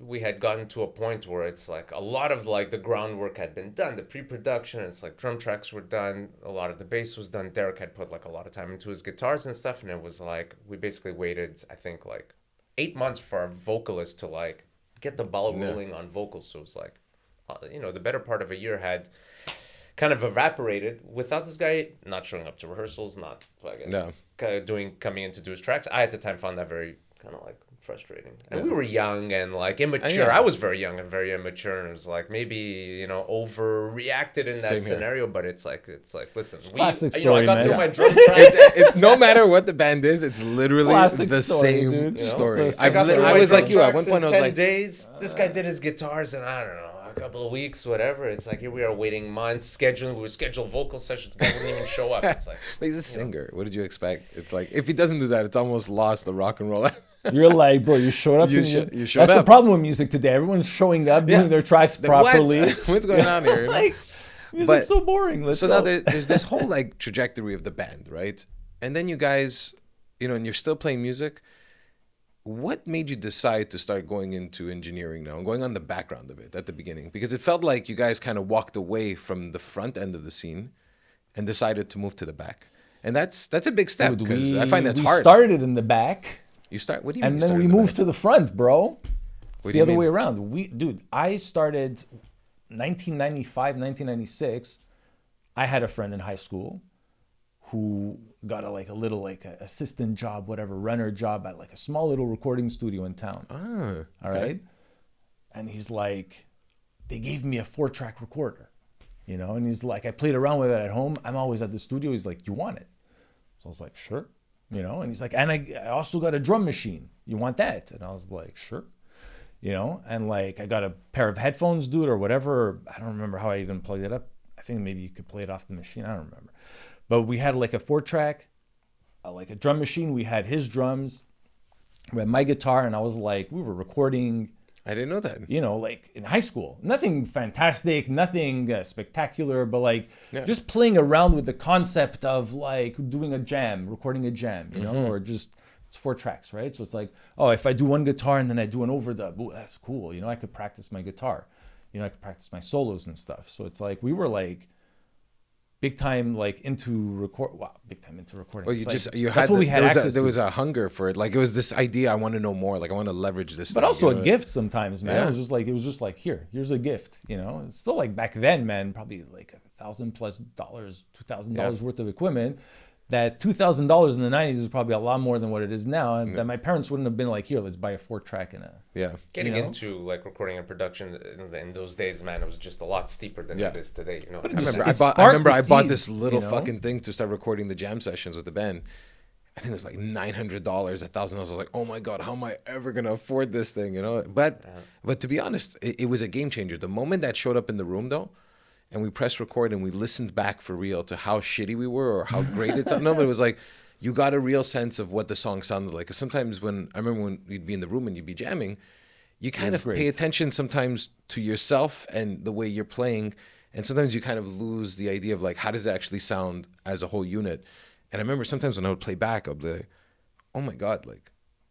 we had gotten to a point where it's like a lot of like the groundwork had been done, the pre-production, it's like drum tracks were done, a lot of the bass was done, Derek had put like a lot of time into his guitars and stuff, and it was like we basically waited, I think, like 8 months for our vocalist to like get the ball rolling on vocals. So it was like you know, the better part of a year had kind of evaporated without this guy not showing up to rehearsals, not fucking coming in to do his tracks. I at the time found that very kind of like frustrating, and we were young and like immature. Yeah. I was very young and very immature, and it was like maybe, you know, overreacted in that Same here. scenario. But it's like listen, Classic you know, I story, got man. through Yeah. my drum tracks. No matter what the band is, it's literally Classic the story, same dude. You know? story. It's the I got through I my was drum like you. At tracks one point, I in was 10 like, days. This guy did his guitars in, I don't know, a couple of weeks, whatever. It's like here we are waiting months, scheduling. We would schedule vocal sessions. The guy wouldn't even show up. It's like but he's a singer. What did you expect? It's like if he doesn't do that, it's almost lost the rock and roll. You're like, bro, you showed up. You and sho- you showed That's the up. problem with music today. Everyone's showing up, doing their tracks Like, what? properly. What's going on here? Like, music's But- so boring. Let's So go. now there's this whole like trajectory of the band, right? And then you guys, you know, and you're still playing music. What made you decide to start going into engineering now and going on the background of it at the beginning? Because it felt like you guys kind of walked away from the front end of the scene and decided to move to the back. And that's a big step Dude, because I find that's we hard. started in the back, You start. What do you mean? and you then started we in the moved back? to the front, bro. What It's do the you other mean? way around. Dude, I started 1995, 1996. I had a friend in high school who got a little assistant job, whatever, runner job at like a small little recording studio in town. All right. And he's like, they gave me a 4-track recorder, you know, and he's like, I played around with it at home. I'm always at the studio. He's like, you want it? So I was like, sure. You know, and he's like, and I also got a drum machine. You want that? And I was like, sure. You know, and like I got a pair of headphones, dude, or whatever. I don't remember how I even plugged it up. I think maybe you could play it off the machine. I don't remember. But we had like a 4-track, like a drum machine. We had his drums. We had my guitar, and I was like, we were recording, I didn't know that. you know, like in high school. Nothing fantastic, nothing spectacular, but like just playing around with the concept of like doing a jam, recording a jam, you know, or just It's 4 tracks, right? So it's like, oh, if I do one guitar and then I do an overdub, ooh, that's cool. You know, I could practice my guitar. You know, I could practice my solos and stuff. So it's like we were like big time like into record. Wow, big time into recording. Well, It's you like, you that's had what we had access there to. was a hunger for it. Like it was this idea. I want to know more. Like I want to leverage this. But thing, also you know? a gift sometimes, man. Yeah. It was just like here's a gift. You know, it's still like back then, man. Probably like $1,000+ $2,000 worth of equipment. That $2,000 in the '90s is probably a lot more than what it is now, and that my parents wouldn't have been like, here, let's buy a 4-track and a. Yeah. Getting You know? into like recording and production in those days, man, it was just a lot steeper than Yeah. it is today. You know, But I it just- remember it I sparked the bought seed, this little you know? fucking thing to start recording the jam sessions with the band. I think it was like $900, $1,000. I was like, oh my god, how am I ever gonna afford this thing? You know, but to be honest, it was a game changer. The moment that showed up in the room, though, and we pressed record and we listened back for real to how shitty we were or how great it sounded. No, but it was like you got a real sense of what the song sounded like. 'Cause sometimes I remember when you'd be in the room and you'd be jamming, you kind of great. pay attention sometimes to yourself and the way you're playing, and sometimes you kind of lose the idea of like how does it actually sound as a whole unit. And I remember sometimes when I would play back, I'd be like, oh my god, like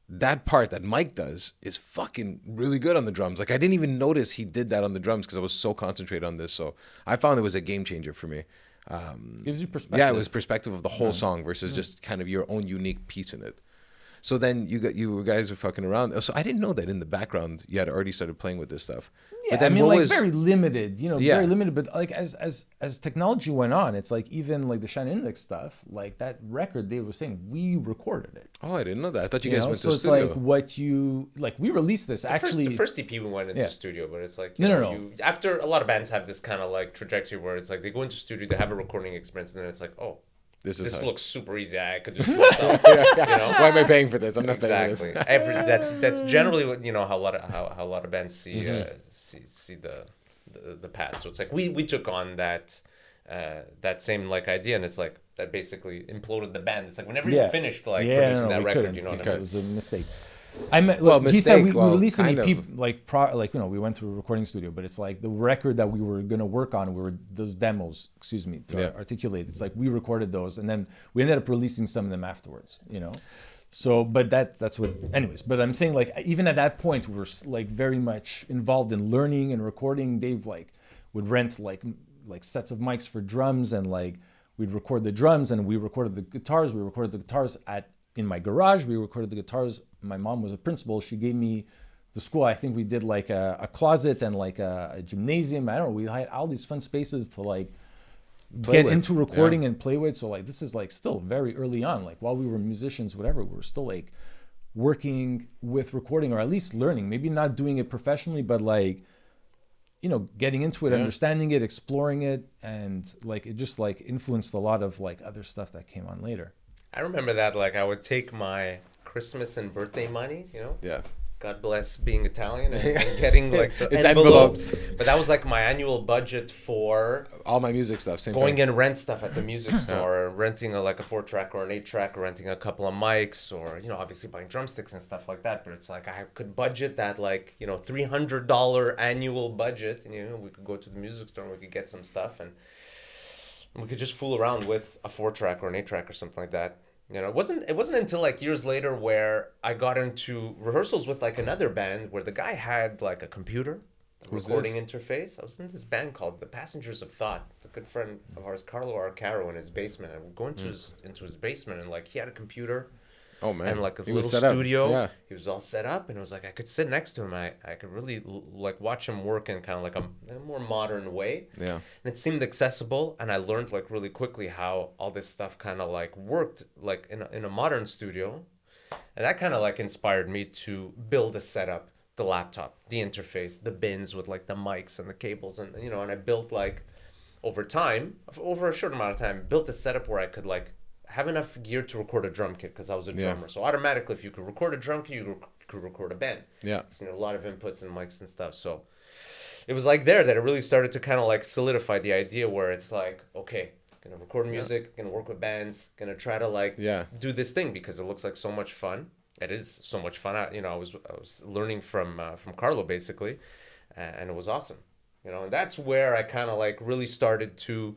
that part that Mike does is fucking really good on the drums. Like I didn't even notice he did that on the drums because I was so concentrated on this. So I found it was a game changer for me. Gives you perspective. Yeah, it was perspective of the whole song versus just kind of your own unique piece in it. So then you guys were fucking around. So I didn't know that in the background you had already started playing with this stuff. Yeah, But then I mean, what like was very limited, you know, Yeah. very limited. But like as technology went on, it's like even like the Shine Index stuff, like that record, they were saying we recorded it. Oh, I didn't know that. I thought you You guys know? went So to it's the studio. like what you like. We released this actually. the first EP we went into Yeah. studio, but it's like No, you no. know, after a lot of bands have this kind of like trajectory where it's like they go into studio, they have a recording experience, and then it's like, oh, this is this how- looks super easy. I could just do it myself. You know? Why am I paying for this? I'm not Exactly. paying for this. That's generally what you know how a lot of bands see see the path. So it's like we took on that same like idea, and it's like that basically imploded the band. It's like whenever you finished like producing that we record, couldn't. you know what I It mean? was a mistake. I meant, Well, look, he said mistake, we well, released an kind EP, of. like you know, we went to a recording studio, but it's like the record that we were gonna work on, those demos, excuse me, to Yeah. articulate. It's like we recorded those, and then we ended up releasing some of them afterwards, you know. So, but that's what, anyways. But I'm saying like even at that point, we were like very much involved in learning and recording. Dave like would rent like sets of mics for drums, and like we'd record the drums, and we recorded the guitars. We recorded the guitars in my garage. We recorded the guitars. My mom was a principal. She gave me the school. I think we did like a closet and like a gymnasium. I don't know. We had all these fun spaces to like get with. into recording and play with. So like this is like still very early on. Like while we were musicians, whatever, we were still like working with recording, or at least learning. Maybe not doing it professionally, but like, you know, getting into it, understanding it, exploring it, and like it just like influenced a lot of like other stuff that came on later. I remember that like I would take my Christmas and birthday money, you know. Yeah. God bless being Italian and getting like the It's envelopes. envelopes. But that was like my annual budget for All my music stuff. Same going thing. and rent stuff at the music store, renting like a 4-track or an 8-track, or renting a couple of mics, or you know, obviously buying drumsticks and stuff like that. But it's like I could budget that like, you know, $300 annual budget, and you know, we could go to the music store and we could get some stuff, and we could just fool around with a 4-track or an 8-track or something like that. You know, it wasn't until like years later where I got into rehearsals with like another band where the guy had like a computer, recording interface. I was in this band called The Passengers of Thought. A good friend of ours, Carlo Arcaro, in his basement. And we'd go into his basement, and like he had a computer Oh man. and like a He was little set up. studio. Yeah. He was all set up, and it was like I could sit next to him. I could really like watch him work in kind of like a more modern way. Yeah. And it seemed accessible, and I learned like really quickly how all this stuff kind of like worked like in a modern studio. And that kind of like inspired me to build a setup, the laptop, the interface, the bins with like the mics and the cables, and you know, and I built like over a short amount of time, built a setup where I could like have enough gear to record a drum kit because I was a drummer. So automatically, if you could record a drum kit, you could record a band. Yeah. So, you know, a lot of inputs and mics and stuff. So it was like there that it really started to kind of like solidify the idea where it's like, okay, gonna record music, gonna work with bands, gonna try to like do this thing because it looks like so much fun. It is so much fun. I was learning from Carlo basically, and it was awesome. You know, and that's where I kind of like really started to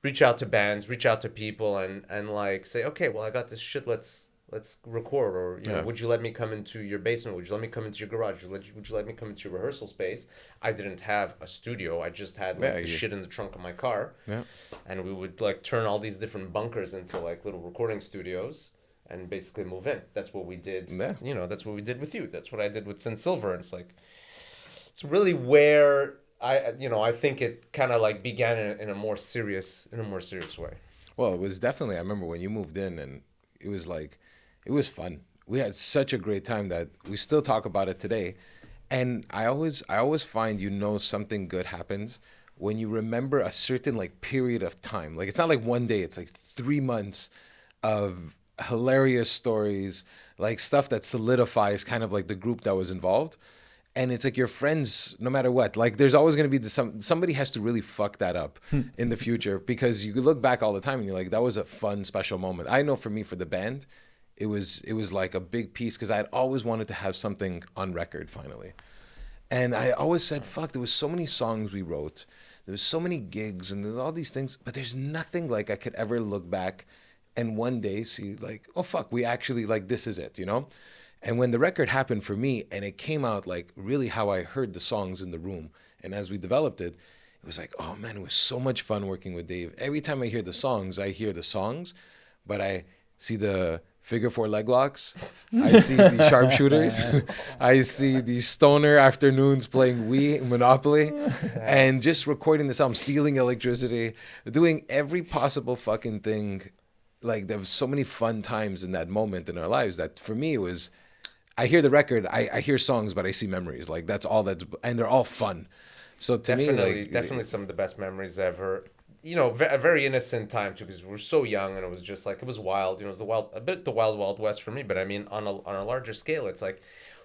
reach out to bands, reach out to people, and like say, okay, well, I got this shit. Let's let's record, or would you let me come into your basement? Would you let me come into your garage? Would you let me come into your rehearsal space? I didn't have a studio. I just had like the shit in the trunk of my car. Yeah. And we would like turn all these different bunkers into like little recording studios and basically move in. That's what we did. Yeah. That's what we did with you. That's what I did with Sin Silver. And it's like, it's really where I think it kind of like began in a more serious way. Well, it was definitely, I remember when you moved in, and it was like, it was fun. We had such a great time that we still talk about it today. And I always find, something good happens when you remember a certain like period of time. Like, it's not like one day, it's like 3 months of hilarious stories, like stuff that solidifies kind of like the group that was involved. And it's like your friends, no matter what, like there's always going to be somebody has to really fuck that up in the future, because you look back all the time and you're like, that was a fun, special moment. I know for me, for the band, it was like a big piece, because I had always wanted to have something on record finally. And I always said, fuck, there was so many songs we wrote. There was so many gigs and there's all these things, but there's nothing like I could ever look back and one day see like, oh fuck, we actually like, this is it, And when the record happened for me and it came out like really how I heard the songs in the room, and as we developed it, it was like, oh man, it was so much fun working with Dave. Every time I hear the songs, but I see the figure four leg locks. I see the Sharpshooters. I see the stoner afternoons playing Wii, Monopoly, and just recording this album, stealing electricity, doing every possible fucking thing. Like, there was so many fun times in that moment in our lives that for me it was, I hear the record, I hear songs, but I see memories. Like, that's all and they're all fun. So to me, like, definitely some of the best memories ever. A very innocent time too, because we were so young, and it was just like, it was wild. It was the wild west for me. But I mean, on a larger scale, it's like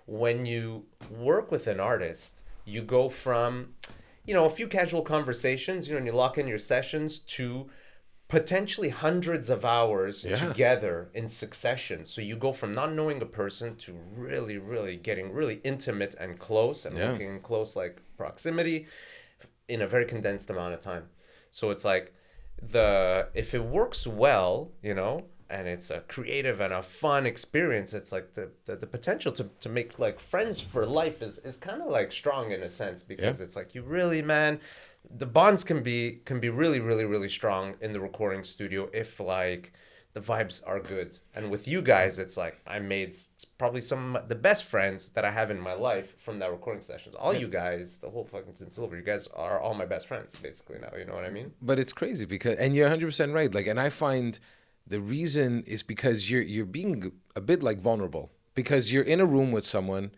when you work with an artist, you go from, a few casual conversations, and you lock in your sessions, to potentially hundreds of hours together in succession. So you go from not knowing a person to really, really getting really intimate and close, and working in close like proximity in a very condensed amount of time. So it's like if it works well, and it's a creative and a fun experience, it's like the potential to make like friends for life is kind of like strong in a sense, because it's like you really, man, the bonds can be really, really, really strong in the recording studio if like the vibes are good. And with you guys, it's like I made probably some of the best friends that I have in my life from that recording sessions. All you guys, the whole fucking Sin Silver, you guys are all my best friends basically now. You know what I mean? But it's crazy because, and you're 100% right. Like, and I find the reason is because you're being a bit like vulnerable, because you're in a room with someone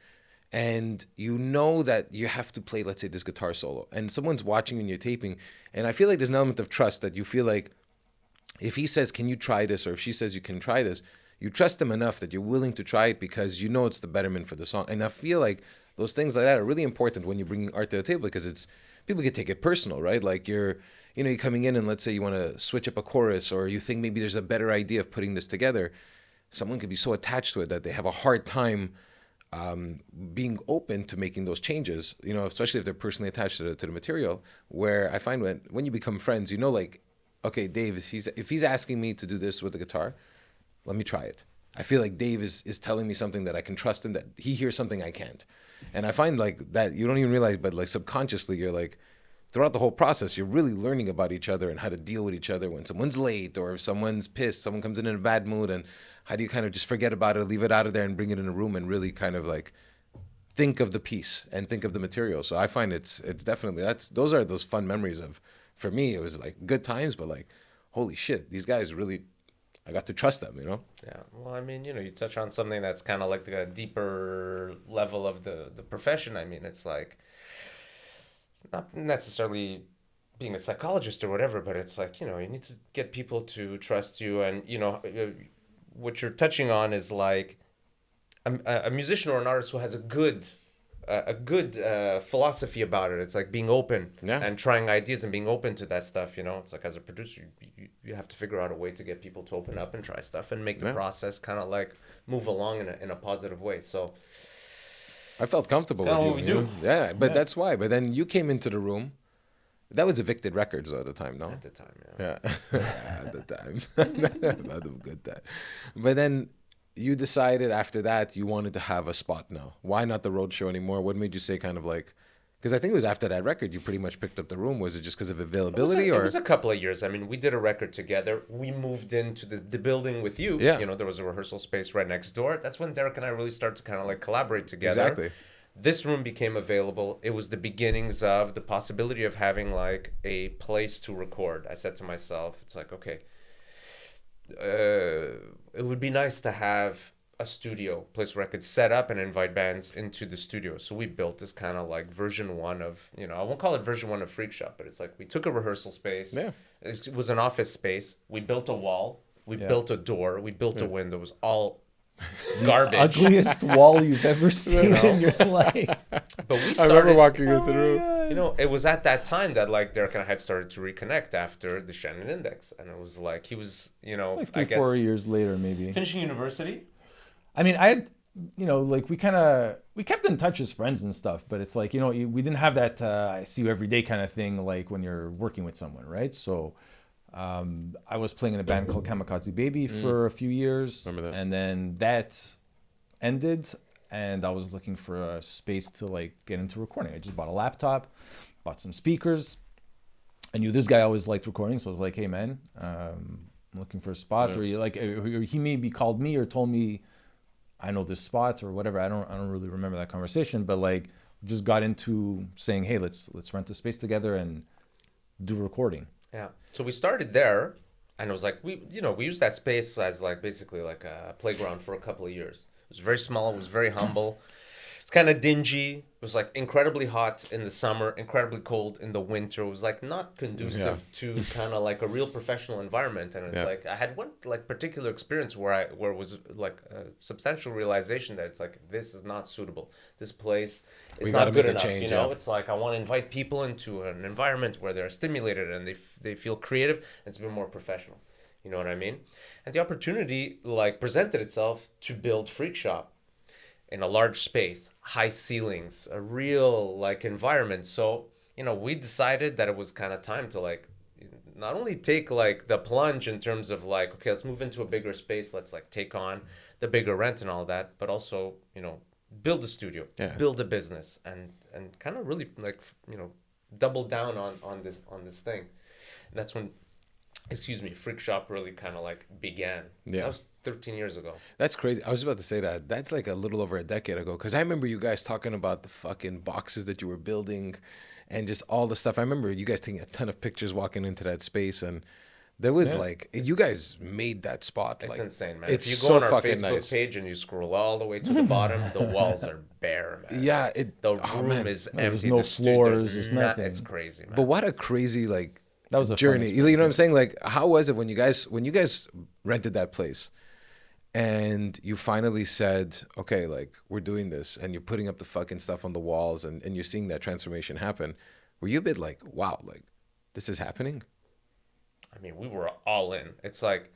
and you know that you have to play, let's say, this guitar solo, and someone's watching when you're taping. And I feel like there's an element of trust that you feel like if he says, can you try this? Or if she says, you can try this, you trust them enough that you're willing to try it because you know it's the betterment for the song. And I feel like those things like that are really important when you're bringing art to the table, because people can take it personal, right? Like you're coming in and let's say you want to switch up a chorus, or you think maybe there's a better idea of putting this together. Someone could be so attached to it that they have a hard time being open to making those changes, especially if they're personally attached to the material. Where I find when you become friends, like, okay, Dave, if he's asking me to do this with the guitar, let me try it. I feel like Dave is telling me something that I can trust him, that he hears something I can't. And I find like that you don't even realize, but like subconsciously you're like, throughout the whole process, you're really learning about each other and how to deal with each other when someone's late, or if someone's pissed, someone comes in a bad mood, and how do you kind of just forget about it, leave it out of there and bring it in a room and really kind of like think of the piece and think of the material. So I find it's definitely, those are those fun memories of, for me, it was like good times, but like, holy shit, these guys really, I got to trust them, Yeah. Well, I mean, you touch on something that's kind of like the deeper level of the profession. I mean, it's like, not necessarily being a psychologist or whatever, but it's like, you need to get people to trust you. And, what you're touching on is like a musician or an artist who has a good philosophy about it. It's like being open and trying ideas and being open to that stuff. It's like as a producer, you have to figure out a way to get people to open up and try stuff and make the process kind of like move along in a positive way. So I felt comfortable with you. What we do. Yeah, but that's why. But then you came into the room. That was Evicted Records though, at the time, no? At the time, yeah. At the time. Not a good time. But then you decided after that you wanted to have a spot now. Why not the road show anymore? What made you say kind of like, because I think it was after that record you pretty much picked up the room. Was it just because of availability? It was a couple of years. I mean, we did a record together. We moved into the building with you. Yeah. You know, there was a rehearsal space right next door. That's when Derek and I really started to kind of like collaborate together. Exactly. This room became available. It was the beginnings of the possibility of having like a place to record. I said to myself, it's like, okay, it would be nice to have a studio place where I could set up and invite bands into the studio. So we built this kind of like version 1 of, you know, I won't call it version 1 of Freq Shop, but it's like we took a rehearsal space. Yeah. It was an office space. We built a wall. We built a door. We built a window. It was all garbage. Ugliest wall you've ever seen in your life. But we I started. remember walking into the room. You know, it was at that time that like Derek and I had started to reconnect after the Shannon Index, and it was like he was, you know, Like I 3, guess 4 years later, maybe. finishing university. I mean, I had, you know, like we kept in touch as friends and stuff, but it's like, you know, we didn't have that I see you every day kind of thing like when you're working with someone, right? So I was playing in a band called Kamikaze Baby for a few years. Remember that. And then that ended and I was looking for a space to like get into recording. I just bought a laptop, bought some speakers. I knew this guy always liked recording, so I was like, hey man, I'm looking for a spot. Or he maybe called me or told me I know this spot or whatever. I don't really remember that conversation, but like just got into saying, hey, let's rent a space together and do recording. Yeah. So we started there, and it was like we used that space as like basically like a playground for a couple of years. It was very small. It was very humble. It's kind of dingy. It was like incredibly hot in the summer, incredibly cold in the winter. It was like not conducive to kind of like a real professional environment. And it's like I had one like particular experience where it was like a substantial realization that it's like this is not suitable. This place is not good enough. Change, you know, it's like I want to invite people into an environment where they're stimulated and they feel creative and it's a bit more professional. You know what I mean? And the opportunity like presented itself to build Freq Shop in a large space, high ceilings, a real like environment. So, you know, we decided that it was kind of time to like not only take like the plunge in terms of like, okay, let's move into a bigger space, let's like take on the bigger rent and all that, but also, you know, build a studio, build a business and kind of really like, you know, double down on this thing. And that's when Freq Shop really kind of like began. Yeah. That was 13 years ago. That's crazy. I was about to say that. That's like a little over a decade ago. Because I remember you guys talking about the fucking boxes that you were building and just all the stuff. I remember you guys taking a ton of pictures walking into that space. And there was like, you guys made that spot. It's like, insane, man. It's if you so go on our fucking Facebook nice. page and you scroll all the way to the bottom, the walls are bare, man. Yeah. The room is empty. There's no floors. There's nothing. It's crazy, man. But what a crazy like That was a journey. You know what I'm saying? Like, how was it when you guys rented that place? And you finally said, okay, like, we're doing this, and you're putting up the fucking stuff on the walls, and you're seeing that transformation happen. Were you a bit like, wow, like, this is happening? I mean, we were all in. It's like,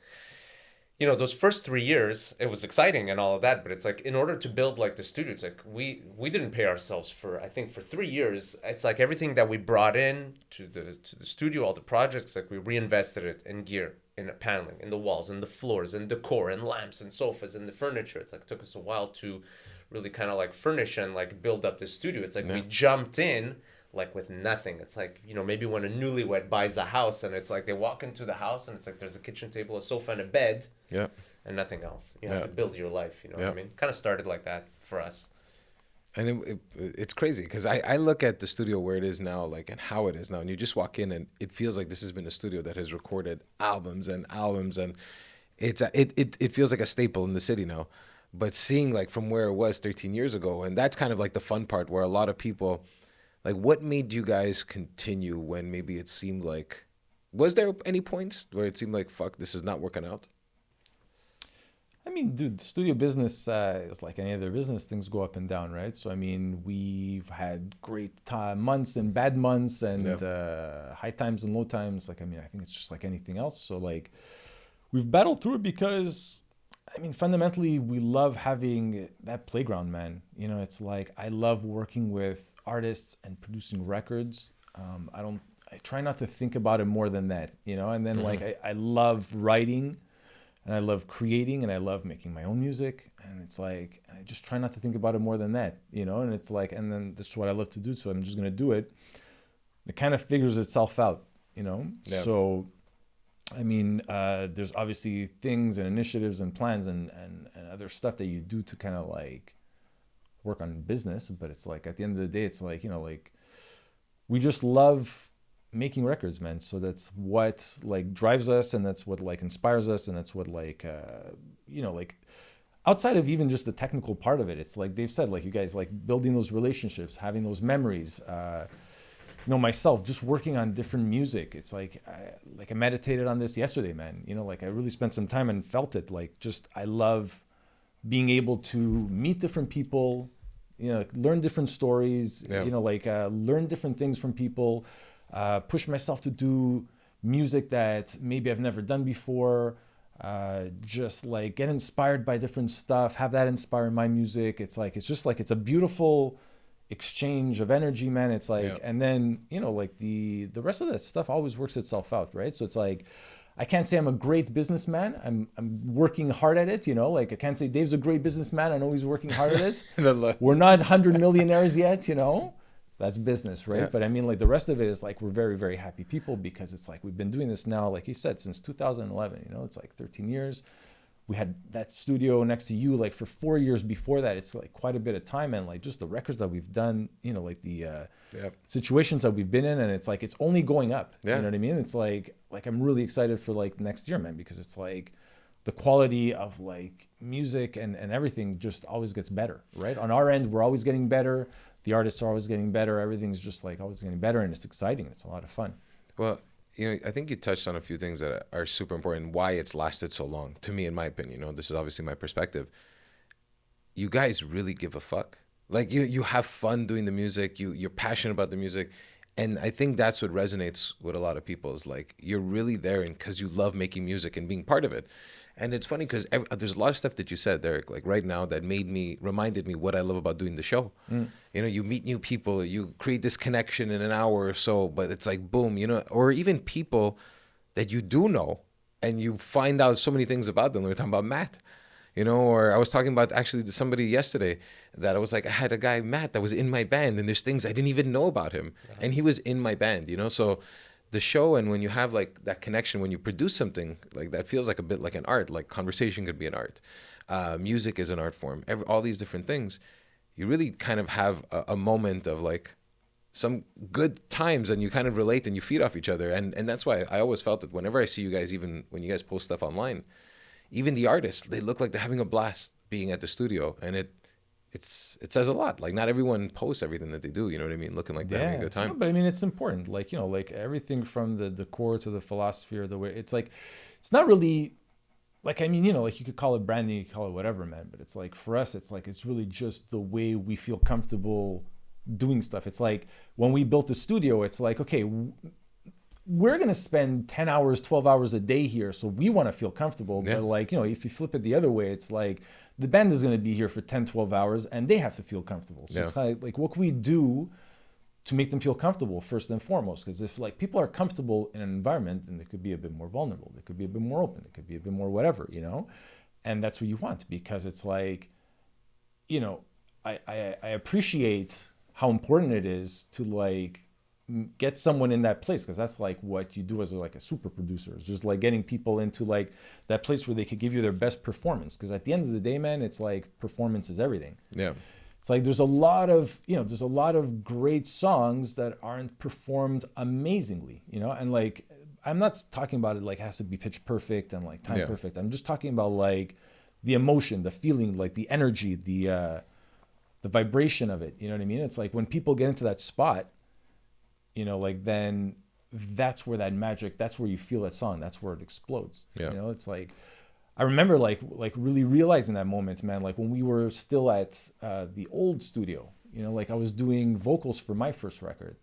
you know, those first 3 years, it was exciting and all of that, but it's like, in order to build like the studio, it's like, we didn't pay ourselves for 3 years. It's like everything that we brought in to the studio, all the projects, like we reinvested it in gear, in paneling, in the walls, in the floors, in decor, in lamps, and sofas, in the furniture. It's like, it took us a while to really kind of like furnish and like build up the studio. It's like we jumped in like with nothing. It's like, you know, maybe when a newlywed buys a house and it's like they walk into the house and it's like there's a kitchen table, a sofa, and a bed. Yeah. And nothing else. You have to build your life, you know what I mean? Kind of started like that for us. And it's crazy because I look at the studio where it is now, like, and how it is now, and you just walk in and it feels like this has been a studio that has recorded albums and it feels like a staple in the city now. But seeing like from where it was 13 years ago, and that's kind of like the fun part where a lot of people, like, what made you guys continue when maybe it seemed like, was there any points where it seemed like, fuck, this is not working out? I mean, dude, studio business is like any other business. Things go up and down, right? So, I mean, we've had great months and bad months and high times and low times. Like, I mean, I think it's just like anything else. So, like, we've battled through it because, I mean, fundamentally, we love having that playground, man. You know, it's like, I love working with artists and producing records. I try not to think about it more than that, you know? And then, like, I love writing. and I love creating, and I love making my own music. And it's like, I just try not to think about it more than that, you know? And it's like, and then that's what I love to do. So I'm just going to do it. It kind of figures itself out, you know? Yeah. So, I mean, there's obviously things and initiatives and plans and other stuff that you do to kind of like work on business. But it's like, at the end of the day, it's like, you know, like we just love making records, man. So that's what like drives us, and that's what like inspires us, and that's what like, you know, like outside of even just the technical part of it, it's like Dave said, like you guys like building those relationships, having those memories, you know, myself just working on different music. It's like I meditated on this yesterday, man. You know, like I really spent some time and felt it. Like just I love being able to meet different people, you know, learn different stories, you know, like learn different things from people, push myself to do music that maybe I've never done before, just like get inspired by different stuff, have that inspire my music. It's like, it's just like, it's a beautiful exchange of energy, man. It's like, and then, you know, like the rest of that stuff always works itself out, right? So it's like, I can't say I'm a great businessman. I'm working hard at it, you know, like I can't say Dave's a great businessman. I know he's working hard at it. We're not 100 millionaires yet, you know, that's business, right? But I mean, like the rest of it is like, we're very, very happy people, because it's like, we've been doing this now, like he said, since 2011, you know, it's like 13 years. We had that studio next to you like for 4 years before that. It's like quite a bit of time, and like just the records that we've done, you know, like the situations that we've been in, and it's like it's only going up. You know what I mean? It's like I'm really excited for like next year, man, because it's like the quality of like music and everything just always gets better, right? On our end, we're always getting better. The artists are always getting better. Everything's just like always getting better, and it's exciting. It's a lot of fun. Well, you know, I think you touched on a few things that are super important, why it's lasted so long, to me, in my opinion. You know, this is obviously my perspective. You guys really give a fuck. Like, you have fun doing the music. You're passionate about the music. And I think that's what resonates with a lot of people, is like, you're really there and because you love making music and being part of it. And it's funny because there's a lot of stuff that you said, Derek, like right now that reminded me what I love about doing the show. You know, you meet new people, you create this connection in an hour or so, but it's like, boom, you know, or even people that you do know and you find out so many things about them. We were talking about Matt, you know, or I was talking about actually to somebody yesterday that I was like, I had a guy, Matt, that was in my band, and there's things I didn't even know about him. And he was in my band, you know, so the show, and when you have like that connection, when you produce something like that, feels like a bit like an art. Like conversation could be an art, music is an art form. All these different things, you really kind of have a moment of like some good times, and you kind of relate and you feed off each other. And that's why I always felt that whenever I see you guys, even when you guys post stuff online, even the artists, they look like they're having a blast being at the studio, and it says a lot. Like not everyone posts everything that they do, you know what I mean? Looking like they're having a good time. No, but I mean, it's important. Like, you know, like everything from the decor to the philosophy or the way, it's like, it's not really like, I mean, you know, like you could call it branding, you could call it whatever, man. But it's like, for us, it's like, it's really just the way we feel comfortable doing stuff. It's like when we built the studio, it's like, okay, we're going to spend 10 hours, 12 hours a day here. So we want to feel comfortable. But like, you know, if you flip it the other way, it's like the band is going to be here for 10, 12 hours and they have to feel comfortable. So it's kind of like, what can we do to make them feel comfortable first and foremost? Because if like people are comfortable in an environment, then they could be a bit more vulnerable. They could be a bit more open. They could be a bit more whatever, you know? And that's what you want, because it's like, you know, I appreciate how important it is to like get someone in that place, because that's like what you do as like a super producer. It's just like getting people into like that place where they could give you their best performance. Because at the end of the day, man, it's like performance is everything. Yeah. It's like there's a lot of great songs that aren't performed amazingly, you know? And like, I'm not talking about it like it has to be pitch perfect and like time perfect. I'm just talking about like the emotion, the feeling, like the energy, the vibration of it. You know what I mean? It's like when people get into that spot, you know, like then that's where that magic, that's where you feel that song. That's where it explodes. Yeah. You know, it's like, I remember like really realizing that moment, man, like when we were still at the old studio, you know, like I was doing vocals for my first record.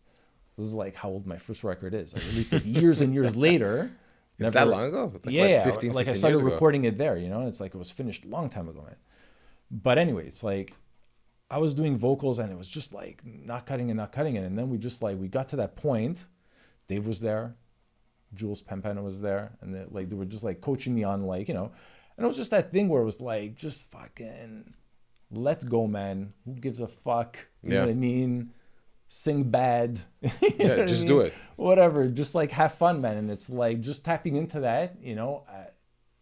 This is like how old my first record is. I released it years and years later. It's that long ago? It's like, yeah, what, 15, like I 16 started years ago. recording it there, you know, it's like it was finished a long time ago, man. But anyway, it's like I was doing vocals and it was just like not cutting it. And then we just like, we got to that point. Dave was there. Jules Pampana was there, and they were just like coaching me on like, and it was just that thing where it was like, just fucking let's go, man. Who gives a fuck? You know what I mean? Sing bad. Yeah, just do it. Whatever. Just like have fun, man. And it's like just tapping into that,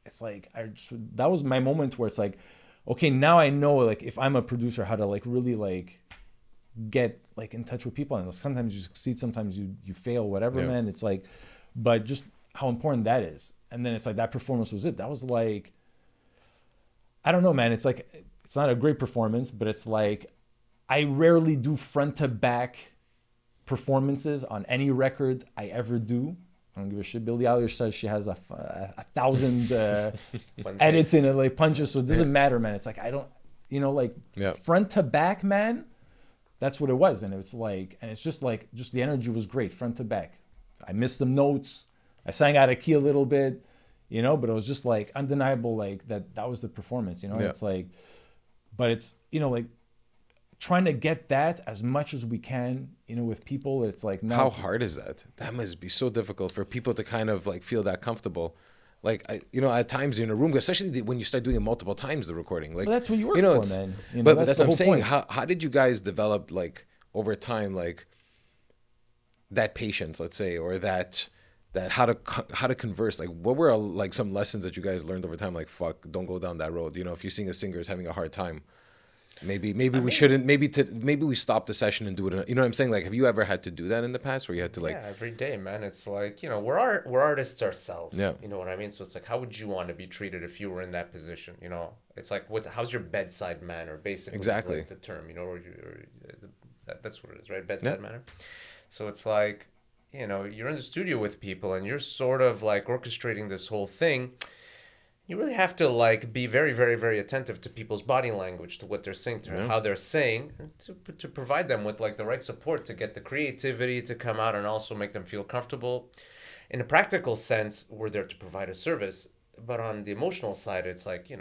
it's like that was my moment where it's like, okay, now I know like if I'm a producer how to like really like get like in touch with people, and sometimes you succeed, sometimes you fail, whatever, man. It's like, but just how important that is. And then it's like that performance was it. That was like, I don't know, man. It's like it's not a great performance, but it's like I rarely do front to back performances on any record I ever do. I don't give a shit. Billie Eilish says she has a 1,000 edits in it, like punches, so it doesn't matter, man. It's like I don't, front to back, man. That's what it was, and it's like, and it's just like, just the energy was great, front to back. I missed some notes. I sang out of key a little bit, but it was just like undeniable, like that was the performance, It's like, but it's, like trying to get that as much as we can, with people. It's like, how hard is that? That must be so difficult for people to kind of like feel that comfortable. Like, at times in a room, especially when you start doing it multiple times, the recording. Like, well, that's what you work for, man. But that's what I'm saying. How did you guys develop, like, over time, like, that patience, let's say, or that how to converse? Like, what were like some lessons that you guys learned over time? Like, fuck, don't go down that road. If you're seeing a singer is having a hard time, maybe we shouldn't. Maybe we stop the session and do it. You know what I'm saying? Like, have you ever had to do that in the past, where you had to like? Yeah, every day, man. It's like, we're artists ourselves. Yeah. You know what I mean? So it's like, how would you want to be treated if you were in that position? It's like, how's your bedside manner? Basically, exactly like the term. That's what it is, right? Bedside manner. So it's like, you're in the studio with people and you're sort of like orchestrating this whole thing. You really have to like be very, very, very attentive to people's body language, to what they're saying, to how they're saying, and to provide them with like the right support to get the creativity to come out and also make them feel comfortable. In a practical sense, we're there to provide a service. But on the emotional side, it's like,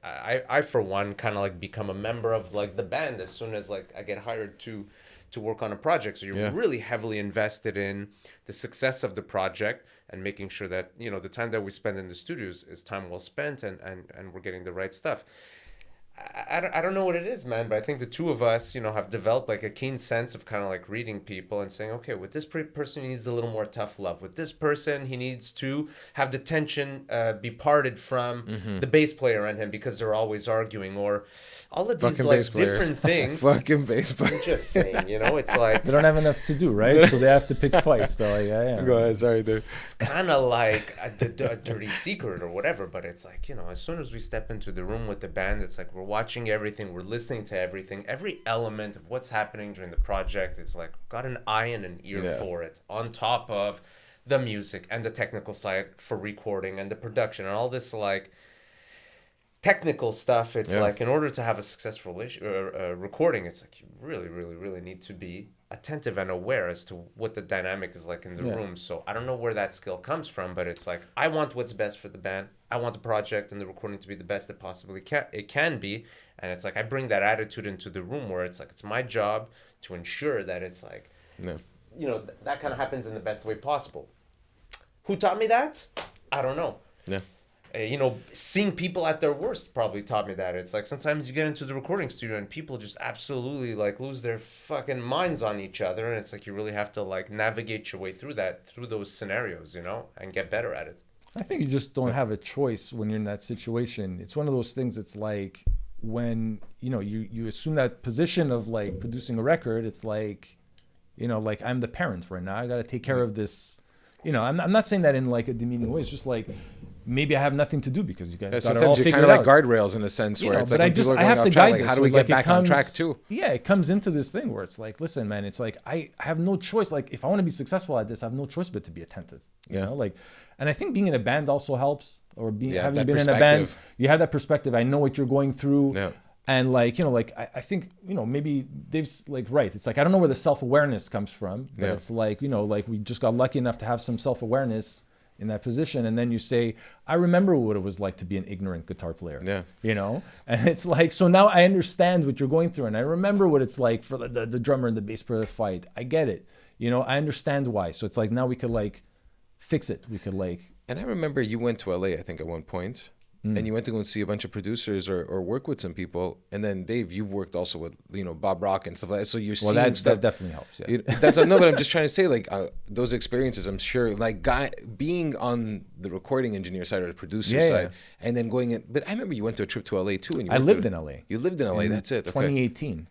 I for one kind of like become a member of like the band as soon as like I get hired to work on a project. So you're really heavily invested in the success of the project and making sure that, the time that we spend in the studios is time well spent and we're getting the right stuff. I don't know what it is, man, but I think the two of us, have developed like a keen sense of kind of like reading people and saying, okay, with this person, he needs a little more tough love. With this person, he needs to have the tension be parted from the bass player and him because they're always arguing, or all of these fucking like different things. Fucking bass player. I'm just saying, it's like they don't have enough to do, right? So they have to pick fights. They're like, yeah. Go ahead, sorry, dude. It's kind of like a dirty secret or whatever, but it's like, as soon as we step into the room with the band, it's like we're watching everything, we're listening to everything, every element of what's happening during the project. It's like got an eye and an ear for it, on top of the music and the technical side for recording and the production and all this like technical stuff. It's like, in order to have a successful recording, it's like you really, really, really need to be attentive and aware as to what the dynamic is like in the room. So I don't know where that skill comes from, but it's like, I want what's best for the band. I want the project and the recording to be the best it possibly can be. And it's like, I bring that attitude into the room where it's like, it's my job to ensure that it's like, that kind of happens in the best way possible. Who taught me that? I don't know. Yeah. Seeing people at their worst probably taught me that. It's like sometimes you get into the recording studio and people just absolutely like lose their fucking minds on each other, and it's like you really have to like navigate your way through those scenarios, and get better at it. I think you just don't have a choice when you're in that situation. It's one of those things. It's like when you assume that position of like producing a record. It's like, like I'm the parent right now. I got to take care of this. I'm not saying that in like a demeaning way. It's just like, maybe I have nothing to do because you guys got it all sometimes you're figured kind of like out. guardrails in a sense where it's but like I have to guide this. How do we get back on track too? Yeah, it comes into this thing where it's like, listen, man, it's like I have no choice. Like if I want to be successful at this, I have no choice but to be attentive. Like, and I think being in a band also helps, or having been in a band, you have that perspective. I know what you're going through. Yeah. And like, I think, maybe Dave's like, right. It's like, I don't know where the self-awareness comes from, but it's like, like we just got lucky enough to have some self-awareness in that position. And then you say, I remember what it was like to be an ignorant guitar player, and it's like, so now I understand what you're going through. And I remember what it's like for the drummer and the bass player fight. I get it. I understand why. So it's like, now we could like fix it. We could like. And I remember you went to LA, I think, at one point, and you went to go and see a bunch of producers or work with some people. And then Dave, you've worked also with Bob Rock and stuff like that. So you're seeing That stuff. definitely helps. Yeah. That's no, but I'm just trying to say like those experiences. I'm sure like being on the recording engineer side or the producer side, and then going in. But I remember you went to a trip to LA too, and I lived in LA. You lived in LA. That's it. Okay. 2018.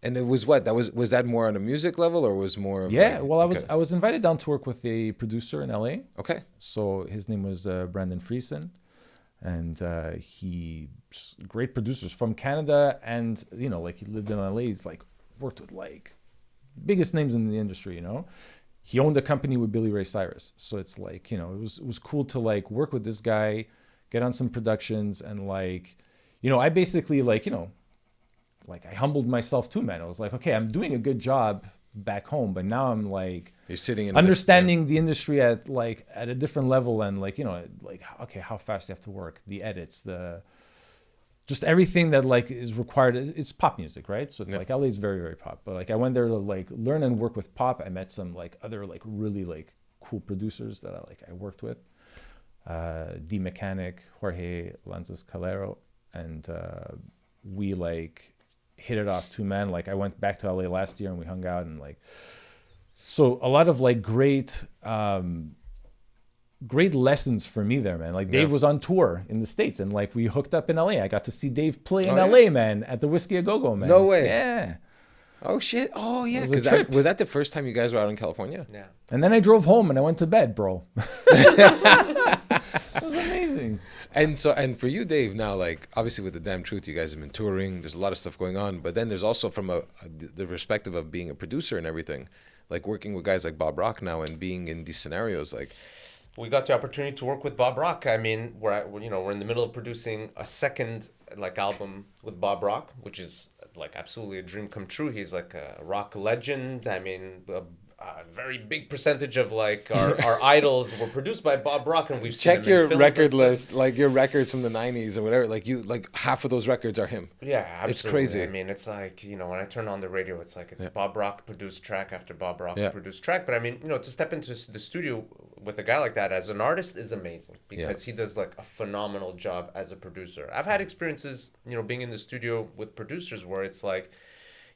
And it was what? Was that more on a music level or was more? Of I was invited down to work with a producer in LA. Okay. So his name was Brandon Friesen, and he great producers from Canada, and like he lived in LA. He's like worked with like biggest names in the industry. He owned a company with Billy Ray Cyrus, so it's like it was cool to like work with this guy, get on some productions, and like I basically like like I humbled myself too, man. I was like, okay, I'm doing a good job back home, but now I'm like you're sitting in understanding the industry at a different level, and like like okay, how fast you have to work, the edits, just everything that like is required. It's pop music, right? So it's like LA is very, very pop. But like I went there to like learn and work with pop. I met some like other like really like cool producers that I worked with. D Mechanic, Jorge Lanzas Calero, and we like hit it off too, man. Like I went back to LA last year and we hung out, and like so a lot of like great lessons for me there, man. Like Dave was on tour in the States, and like we hooked up in LA. I got to see Dave play in LA, man, at the Whiskey A Go-Go, man. No way. Yeah. Oh shit. Oh yeah. Was that the first time you guys were out in California? Yeah. And then I drove home and I went to bed, bro. It was amazing. And for you, Dave, now like obviously with the Damn Truth, you guys have been touring. There's a lot of stuff going on, but then there's also from the perspective of being a producer and everything, like working with guys like Bob Rock now and being in these scenarios, like. We got the opportunity to work with Bob Rock. I mean, we're in the middle of producing a second like album with Bob Rock, which is like absolutely a dream come true. He's like a rock legend. I mean, a very big percentage of like our idols were produced by Bob Rock, and we've seen check your record list, like your records from the 90s or whatever. Like half of those records are him. Yeah, absolutely. It's crazy. I mean, it's like when I turn on the radio, it's like Bob Rock produced track after Bob Rock produced track. But I mean, to step into the studio with a guy like that as an artist is amazing because he does like a phenomenal job as a producer. I've had experiences, being in the studio with producers where it's like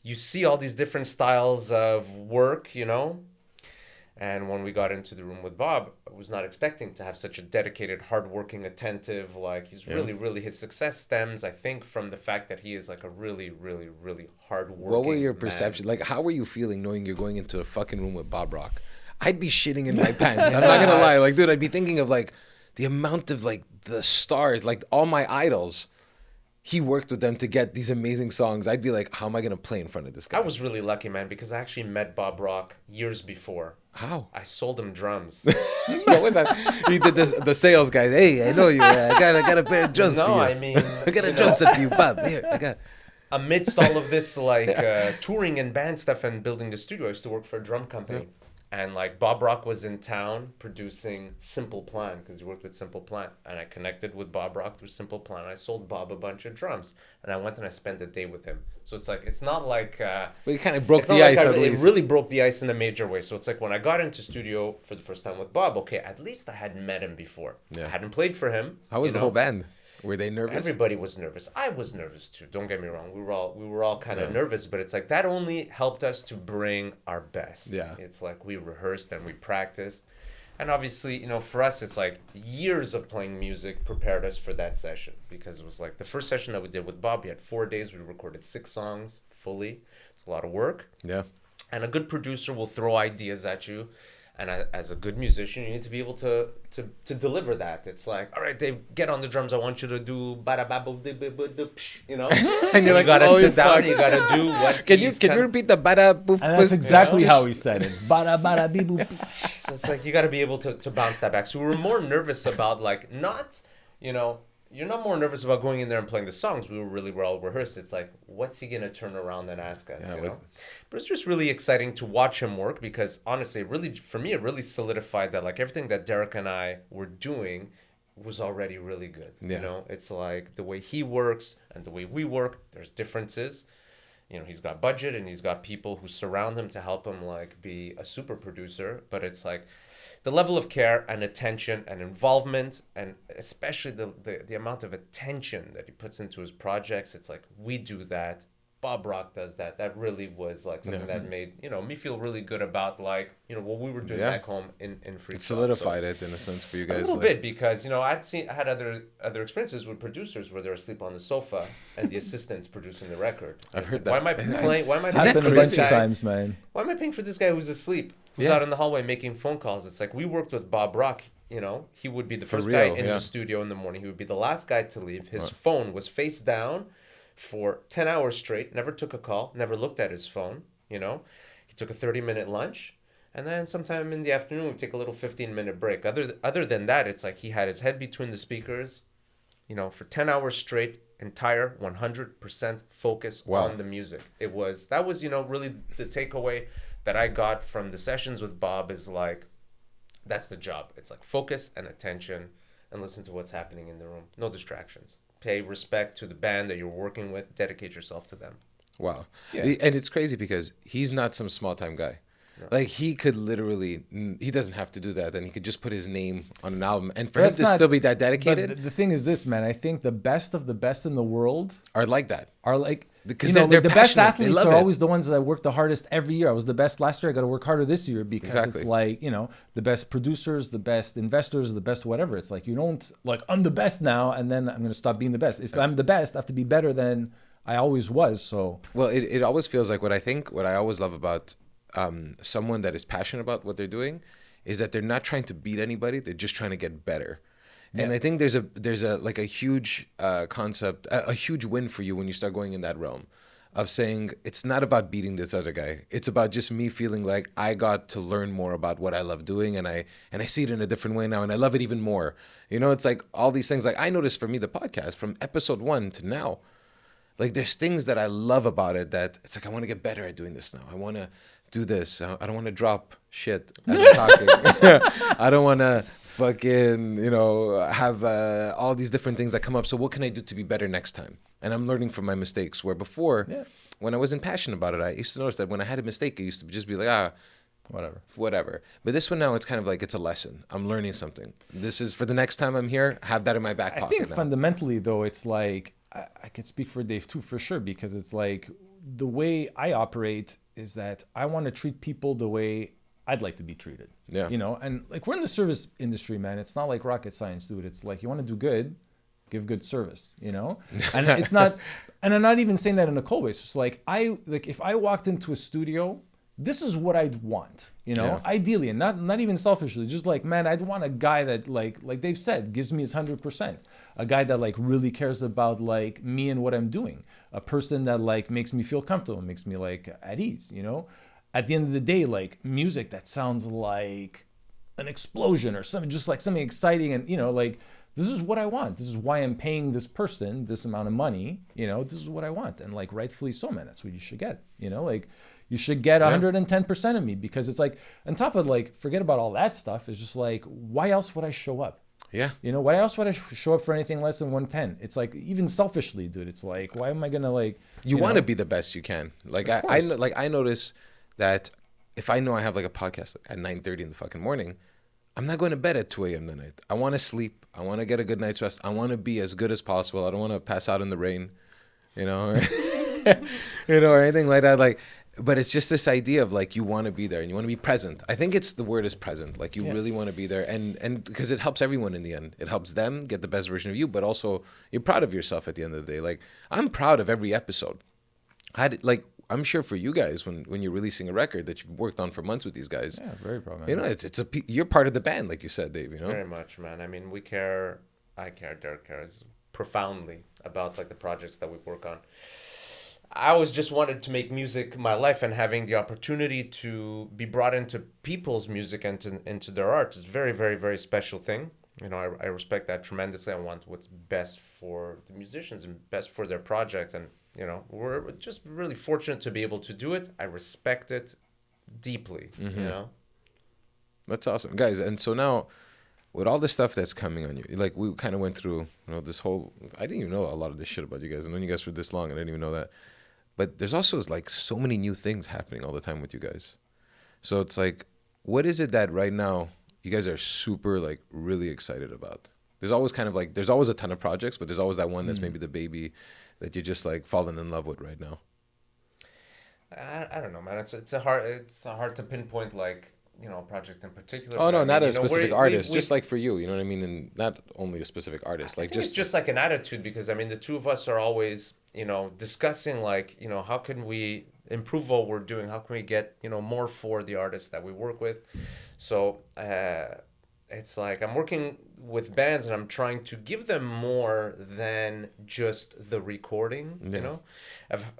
you see all these different styles of work, And when we got into the room with Bob, I was not expecting to have such a dedicated, hardworking, attentive, like he's really, his success stems, I think, from the fact that he is like a really, really, really hardworking What were your man. perception? Like, how were you feeling knowing you're going into a fucking room with Bob Rock? I'd be shitting in my pants. I'm not going to lie. Like, dude, I'd be thinking of like the amount of like the stars, like all my idols. He worked with them to get these amazing songs. I'd be like, how am I going to play in front of this guy? I was really lucky, man, because I actually met Bob Rock years before. How? I sold him drums. What was that? He did this, the sales guy. Hey, I know you. I got a pair of drums for you. No, I mean... I got a drum set for you, Bob. Here, I got... Amidst all of this, like, touring and band stuff and building the studio, I used to work for a drum company. Yeah. And, like, Bob Rock was in town producing Simple Plan, because he worked with Simple Plan. And I connected with Bob Rock through Simple Plan. And I sold Bob a bunch of drums. And I went and I spent a day with him. So it's like, it's not like... but it kind of broke the ice, at least. It really broke the ice in a major way. So it's like, when I got into studio for the first time with Bob, okay, at least I hadn't met him before. Yeah. I hadn't played for him. How was the whole band? Were they nervous? Everybody was nervous. I was nervous too. Don't get me wrong. We were all kind of nervous, but it's like that only helped us to bring our best. Yeah. It's like we rehearsed and we practiced. And obviously, for us, it's like years of playing music prepared us for that session, because it was like the first session that we did with Bob, we had 4 days. We recorded 6 songs fully. It's a lot of work. Yeah. And a good producer will throw ideas at you. And as a good musician, you need to be able to deliver that. It's like, all right, Dave, get on the drums. I want you to do and you gotta sit down. You gotta do what. Can you repeat the bada boop? And that's exactly how he said it. Bada bada bee boop. So it's like you gotta be able to bounce that back. So we were more nervous about like not, You're not more nervous about going in there and playing the songs. We were really well rehearsed. It's like, what's he going to turn around and ask us? But it's just really exciting to watch him work, because honestly, really, for me, it really solidified that like everything that Derek and I were doing was already really good. Yeah. It's like the way he works and the way we work, there's differences. he's got budget and he's got people who surround him to help him like be a super producer. But it's like the level of care and attention and involvement, and especially the amount of attention that he puts into his projects. It's like, we do that. Bob Rock does that. That really was like something that made, me feel really good about like, what we were doing back home in Freq Shop. It solidified it in a sense for you guys. A little bit, because, I had other experiences with producers where they were asleep on the sofa and the assistants producing the record. I've heard like, that. Why am I Happened a bunch of times, man. Why am I paying for this guy who's asleep? Who's out in the hallway making phone calls? It's like, we worked with Bob Rock, he would be the first guy in the studio in the morning. He would be the last guy to leave. His phone was face down for 10 hours straight, never took a call, never looked at his phone, He took a 30-minute lunch, and then sometime in the afternoon, we'd take a little 15-minute break. Other than that, it's like he had his head between the speakers, for 10 hours straight, entire 100% focus on the music. That was really the takeaway that I got from the sessions with Bob is like, that's the job. It's like focus and attention and listen to what's happening in the room. No distractions. Pay respect to the band that you're working with. Dedicate yourself to them. Wow. Yeah. And it's crazy because he's not some small-time guy. No. Like, he could literally, he doesn't have to do that. And he could just put his name on an album. And for him to still be that dedicated. But the thing is this, man. I think the best of the best in the world are like that. Are like, because they're the best passionate. athletes are always the ones that work the hardest every year. I was the best last year. I got to work harder this year because it's like, the best producers, the best investors, the best whatever. It's like, you don't like, I'm the best now and then I'm going to stop being the best. If I'm the best, I have to be better than I always was. So, well, it always feels like what I always love about someone that is passionate about what they're doing is that they're not trying to beat anybody. They're just trying to get better. Yeah. And I think there's a like a huge concept, a huge win for you when you start going in that realm of saying it's not about beating this other guy. It's about just me feeling like I got to learn more about what I love doing, and I see it in a different way now, and I love it even more. It's like all these things. Like, I noticed for me, the podcast from episode 1 to now, like, there's things that I love about it that it's like, I want to get better at doing this now. I want to do this. I don't want to drop shit as I'm talking. I don't want to fucking, have all these different things that come up. So what can I do to be better next time? And I'm learning from my mistakes. Where before, when I wasn't passionate about it, I used to notice that when I had a mistake, I used to just be like, whatever. But this one now, it's kind of like, it's a lesson. I'm learning something. This is for the next time I'm here, have that in my back pocket. I think fundamentally, though, it's like, I could speak for Dave too, for sure, because it's like the way I operate is that I want to treat people the way I'd like to be treated. Yeah. And like, we're in the service industry, man. It's not like rocket science, dude. It's like, you want to do good, give good service, And it's not, and I'm not even saying that in a cold way. It's just like, if I walked into a studio, this is what I'd want, ideally, and not even selfishly, just like, man, I'd want a guy that like Dave said, gives me his 100%, a guy that like really cares about like me and what I'm doing, a person that like makes me feel comfortable, makes me like at ease, At the end of the day, like music that sounds like an explosion or something, just like something exciting, and like, this is what I want. This is why I'm paying this person this amount of money. This is what I want, and like, rightfully so, man. That's what you should get. Like, you should get 110% of me, because it's like, on top of like, forget about all that stuff. It's just like, why else would I show up? Yeah. Why else would I show up for anything less than 110? It's like, even selfishly, dude. It's like, why am I gonna like? You want to be the best you can. Like, I notice that if I know I have like a podcast at 9:30 in the fucking morning, I'm not going to bed at 2 a.m. the night. I want to sleep. I want to get a good night's rest. I want to be as good as possible. I don't want to pass out in the rain, or, or anything like that. Like, but it's just this idea of like, you want to be there and you want to be present. I think the word is present. Like, you really want to be there, and because it helps everyone in the end. It helps them get the best version of you, but also you're proud of yourself at the end of the day. Like, I'm proud of every episode. I'm sure for you guys, when you're releasing a record that you've worked on for months with these guys. Yeah, very proud, man. You're part of the band, like you said, Dave. Very much, man. I mean, we care. I care. Derek cares profoundly about like the projects that we work on. I always just wanted to make music my life, and having the opportunity to be brought into people's music and into their art is very, very, very special thing. I respect that tremendously. I want what's best for the musicians and best for their project, and we're just really fortunate to be able to do it. I respect it deeply. That's awesome, guys. And so now, with all the stuff that's coming on you, like, we kind of went through, this whole. I didn't even know a lot of this shit about you guys. I've known you guys for this long, and I didn't even know that. but there's also like so many new things happening all the time with you guys. So it's like, what is it that right now you guys are super like really excited about? There's always kind of like, there's always a ton of projects, but there's always that one that's maybe the baby that you're just like falling in love with right now. I don't know, man. It's a hard to pinpoint like, you know, a project in particular. Oh but no, I not mean, a you know, specific we artist, we just like for you, you know what I mean? And not only a specific artist, like I think just it's just like an attitude because I mean the two of us are always, you know, discussing like, you know, how can we improve what we're doing? How can we get, you know, more for the artists that we work with? So it's like I'm working with bands and I'm trying to give them more than just the recording, you know.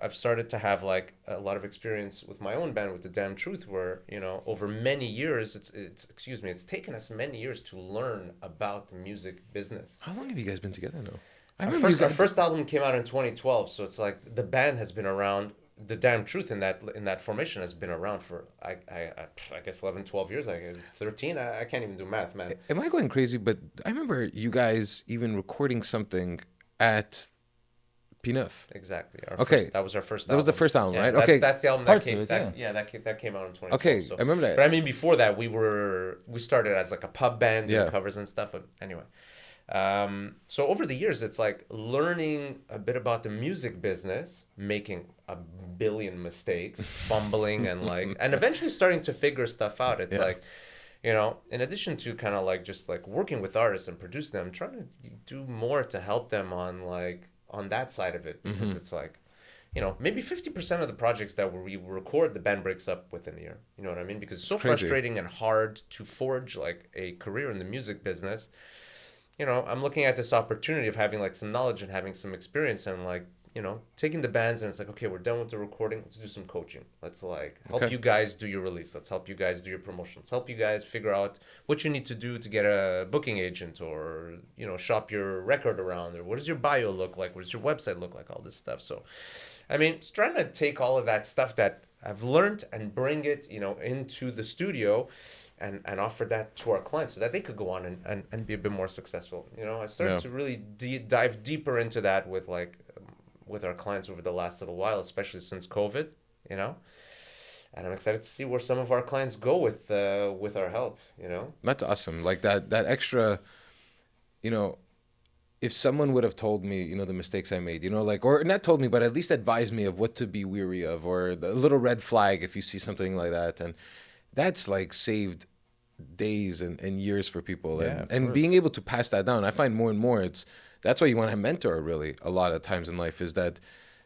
I've started to have like a lot of experience with my own band with The Damn Truth where, you know, over many years it's taken us many years to learn about the music business. How long have you guys been together now? I Our remember our first album came out in 2012, so it's like the band has been around. The Damn Truth in that formation has been around for I guess 11, 12 years. I guess 13. I can't even do math, man. Am I going crazy? But I remember you guys even recording something at P9. Exactly. That was our first. That was the first album, Yeah, right? that's, Okay. that's the album Parts that came. of it, That came out in 2012. Okay, so. I remember that. But I mean, before that, we started as like a pub band doing covers and stuff. But anyway, so over the years, it's like learning a bit about the music business, making a billion mistakes, fumbling, and eventually starting to figure stuff out. It's like, you know, in addition to kind of like just like working with artists and producing them, I'm trying to do more to help them on that side of it because it's like, you know, maybe 50% of the projects that we record, the band breaks up within a year. You know what I mean? Because it's so crazy. frustrating and hard to forge like a career in the music business. You know, I'm looking at this opportunity of having like some knowledge and having some experience and like, you know, taking the bands and it's like, okay, we're done with the recording. Let's do some coaching. Let's like help you guys do your release. Let's help you guys do your promotion. Let's help you guys figure out what you need to do to get a booking agent or, you know, shop your record around or what does your bio look like? What does your website look like? All this stuff. So, I mean, it's trying to take all of that stuff that I've learned and bring it, you know, into the studio and offer that to our clients so that they could go on and be a bit more successful. You know, I started to really dive deeper into that with like with our clients over the last little while, especially since COVID, you know. And I'm excited to see where some of our clients go with our help, you know. That's awesome. Like that extra, you know, if someone would have told me, you know, the mistakes I made, you know, like, or not told me, but at least advised me of what to be weary of or the little red flag if you see something like that. And that's like saved days and years for people. And being able to pass that down, I find more and more that's why you want to mentor really a lot of times in life is that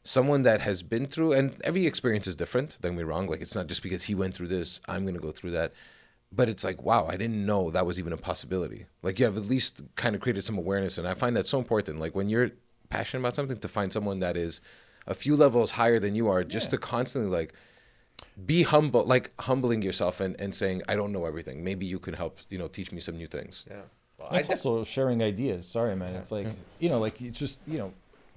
someone that has been through, and every experience is different, don't get me wrong. Like it's not just because he went through this, I'm going to go through that. But it's like, wow, I didn't know that was even a possibility. Like you have at least kind of created some awareness. And I find that so important. Like when you're passionate about something, to find someone that is a few levels higher than you are, just to constantly like be humble, like humbling yourself and saying, I don't know everything. Maybe you can help, you know, teach me some new things. Yeah. Well, It's also sharing ideas. Sorry, man. It's like, you know, like it's just, you know,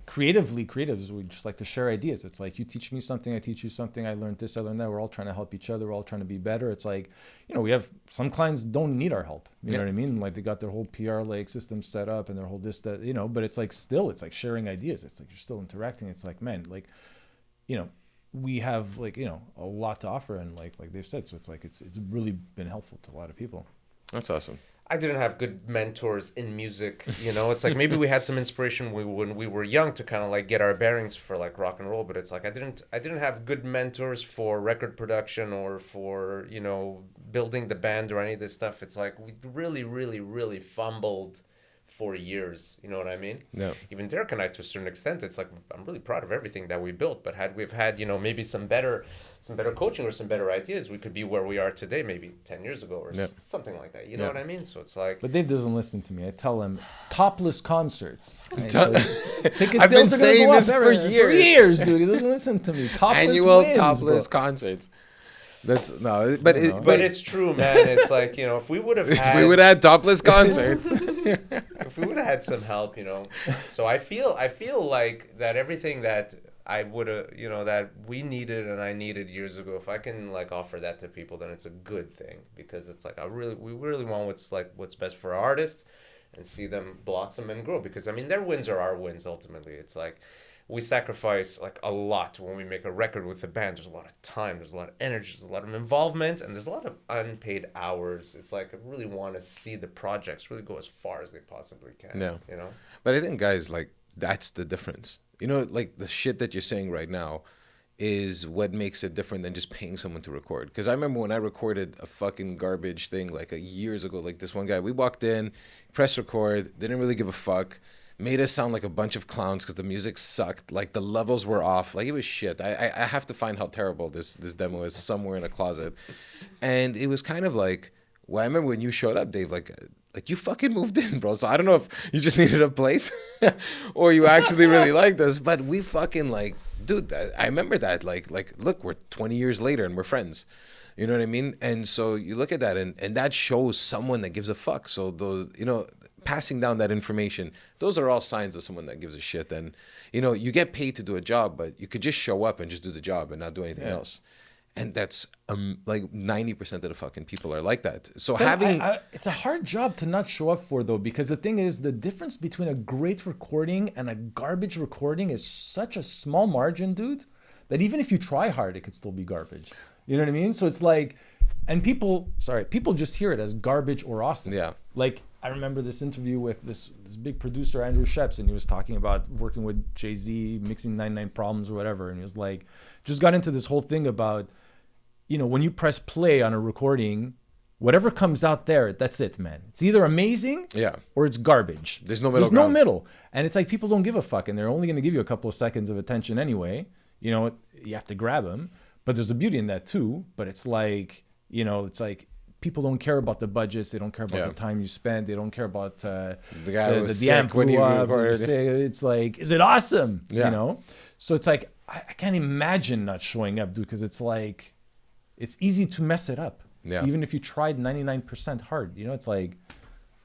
creatives, we just like to share ideas. It's like you teach me something, I teach you something. I learned this, I learned that. We're all trying to help each other. We're all trying to be better. It's like, you know, we have some clients don't need our help. You know what I mean? Like they got their whole PR like system set up and their whole this, that, you know, but it's like still, it's like sharing ideas. It's like you're still interacting. It's like, man, like, you know, we have like, you know, a lot to offer and like they've said. So it's like, it's really been helpful to a lot of people. That's awesome. I didn't have good mentors in music, you know. It's like maybe we had some inspiration when we were young to kind of like get our bearings for like rock and roll, but it's like I didn't have good mentors for record production or for, you know, building the band or any of this stuff. It's like we really fumbled for years, you know what I mean? Yeah. Even Derek and I, to a certain extent, it's like I'm really proud of everything that we built. But had we've had, you know, maybe some better coaching or some better ideas, we could be where we are today, maybe 10 years ago or something like that. You know what I mean? So it's like. But Dave doesn't listen to me. I tell him topless concerts. Right? I've been saying this for years. For years, dude. He doesn't listen to me. Topless Annual wins, topless bro. Concerts. That's no, but but it's true, man. It's like, you know, if we would have had topless concerts, if we would have had some help, you know. So I feel like that everything that I would have, you know, that we needed and I needed years ago, if I can like offer that to people, then it's a good thing because it's like we really want what's best for our artists and see them blossom and grow because I mean their wins are our wins ultimately. It's like we sacrifice like a lot when we make a record with the band. There's a lot of time, there's a lot of energy, there's a lot of involvement, and there's a lot of unpaid hours. It's like I really want to see the projects really go as far as they possibly can. Yeah. You know? But I think, guys, like, that's the difference. You know, like, the shit that you're saying right now is what makes it different than just paying someone to record. Because I remember when I recorded a fucking garbage thing, like, years ago, like, this one guy, we walked in, pressed record, didn't really give a fuck, made us sound like a bunch of clowns because the music sucked. Like, the levels were off. Like, it was shit. I have to find how terrible this demo is somewhere in a closet. And it was kind of like, well, I remember when you showed up, Dave, like you fucking moved in, bro. So I don't know if you just needed a place or you actually really liked us. But we fucking, like, dude, I remember that. Like, look, we're 20 years later and we're friends. You know what I mean? And so you look at that and that shows someone that gives a fuck. So those, you know, passing down that information, those are all signs of someone that gives a shit. And, you know, you get paid to do a job, but you could just show up and just do the job and not do anything else. And that's like 90% of the fucking people are like that. So having... it's a hard job to not show up for, though, because the thing is, the difference between a great recording and a garbage recording is such a small margin, dude, that even if you try hard, it could still be garbage. You know what I mean? So it's like... And people just hear it as garbage or awesome. Yeah. Like, I remember this interview with this big producer, Andrew Sheps, and he was talking about working with Jay-Z, mixing 99 Problems or whatever. And he was like, just got into this whole thing about, you know, when you press play on a recording, whatever comes out there, that's it, man. It's either amazing or it's garbage. There's no middle ground. There's no middle. And it's like people don't give a fuck, and they're only going to give you a couple of seconds of attention anyway. You know, you have to grab them. But there's a beauty in that too. But it's like, you know, it's like people don't care about the budgets. They don't care about the time you spend. They don't care about the guy who was the sick amp when he blew up. recorded. It's like, is it awesome? Yeah. You know? So it's like, I can't imagine not showing up, dude, because it's like, it's easy to mess it up. Yeah. Even if you tried 99% hard, you know, it's like,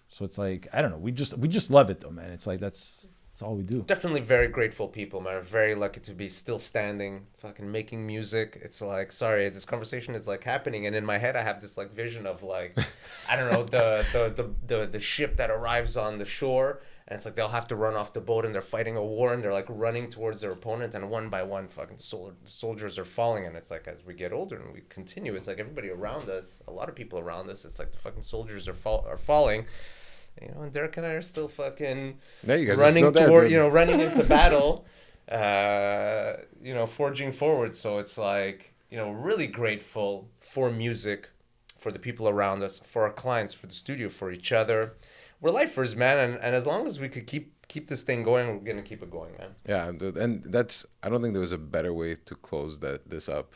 so it's like, I don't know. We just love it though, man. It's like, that's all we do. Definitely very grateful people, man. We're very lucky to be still standing, fucking making music. It's like, sorry, this conversation is like happening, and in my head I have this like vision of like, I don't know, the ship that arrives on the shore, and it's like they'll have to run off the boat and they're fighting a war and they're like running towards their opponent, and one by one fucking the soldiers are falling. And it's like, as we get older and we continue, it's like everybody around us, a lot of people around us, it's like the fucking soldiers are falling. You know, and Derek and I are still fucking running toward, you know, running into battle, you know, forging forward. So it's like, you know, really grateful for music, for the people around us, for our clients, for the studio, for each other. We're lifers, man, and as long as we could keep this thing going, we're gonna keep it going, man. Yeah, dude, and that's, I don't think there was a better way to close this up,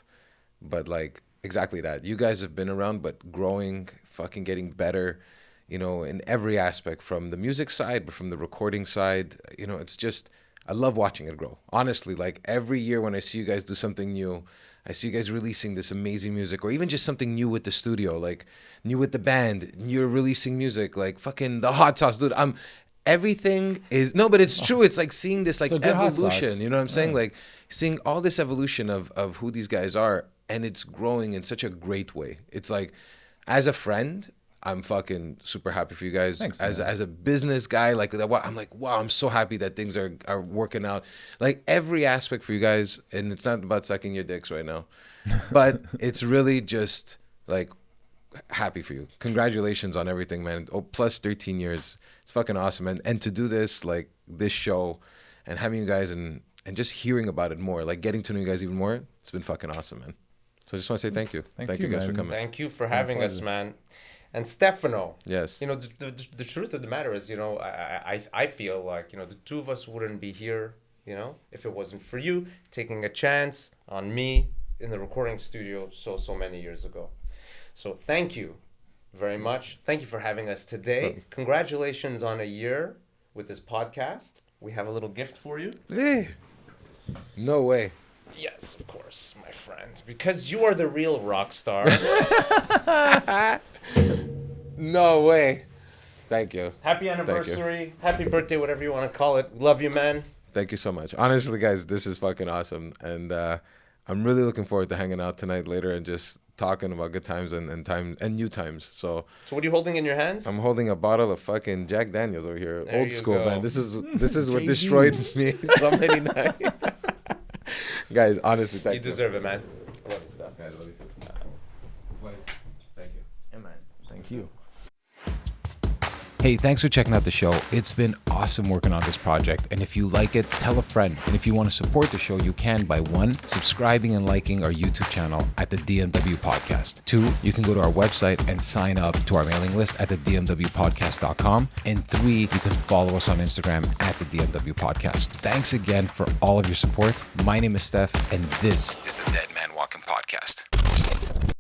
but like exactly that. You guys have been around, but growing, fucking getting better. You know, in every aspect, from the music side, but from the recording side, you know, it's just, I love watching it grow. Honestly, like every year when I see you guys do something new, I see you guys releasing this amazing music, or even just something new with the studio, like new with the band, you're releasing music, like fucking the hot sauce, dude. Everything is, no, but it's true. It's like seeing this like evolution, you know what I'm saying? Like seeing all this evolution of who these guys are, and it's growing in such a great way. It's like, as a friend, I'm fucking super happy for you guys. Thanks, as a business guy, like I'm like, wow, I'm so happy that things are working out. Like every aspect for you guys, and it's not about sucking your dicks right now, but it's really just like happy for you. Congratulations on everything, man. Oh, plus 13 years. It's fucking awesome. And to do this, like this show, and having you guys and just hearing about it more, like getting to know you guys even more, it's been fucking awesome, man. So I just want to say thank you. Thank you guys man. for coming. Thank you for having us, man. And Stefano, yes, you know, the truth of the matter is, you know, I feel like, you know, the two of us wouldn't be here, you know, if it wasn't for you taking a chance on me in the recording studio so many years ago. So thank you very much. Thank you for having us today. Congratulations on a year with this podcast. We have a little gift for you. Hey, no way. Yes, of course, my friend, because you are the real rock star. No way. Thank you. Happy anniversary. Happy birthday, whatever you want to call it. Love you, man. Thank you so much. Honestly, guys, this is fucking awesome. And I'm really looking forward to hanging out tonight later and just talking about good times and new times. So So what are you holding in your hands? I'm holding a bottle of fucking Jack Daniels over here. There Old you school, go. man. This is what JD. destroyed me so many nights. Guys, honestly, thank You you. deserve it, man. I love this stuff. Guys, love you too. Boys, thank you. Yeah, man. Thank you. Hey, thanks for checking out the show. It's been awesome working on this project. And if you like it, tell a friend. And if you want to support the show, you can by 1, subscribing and liking our YouTube channel at the DMW Podcast. 2, you can go to our website and sign up to our mailing list at the DMWpodcast.com. And 3, you can follow us on Instagram at the DMW Podcast. Thanks again for all of your support. My name is Stef, and this is the Dead Man Walking Podcast.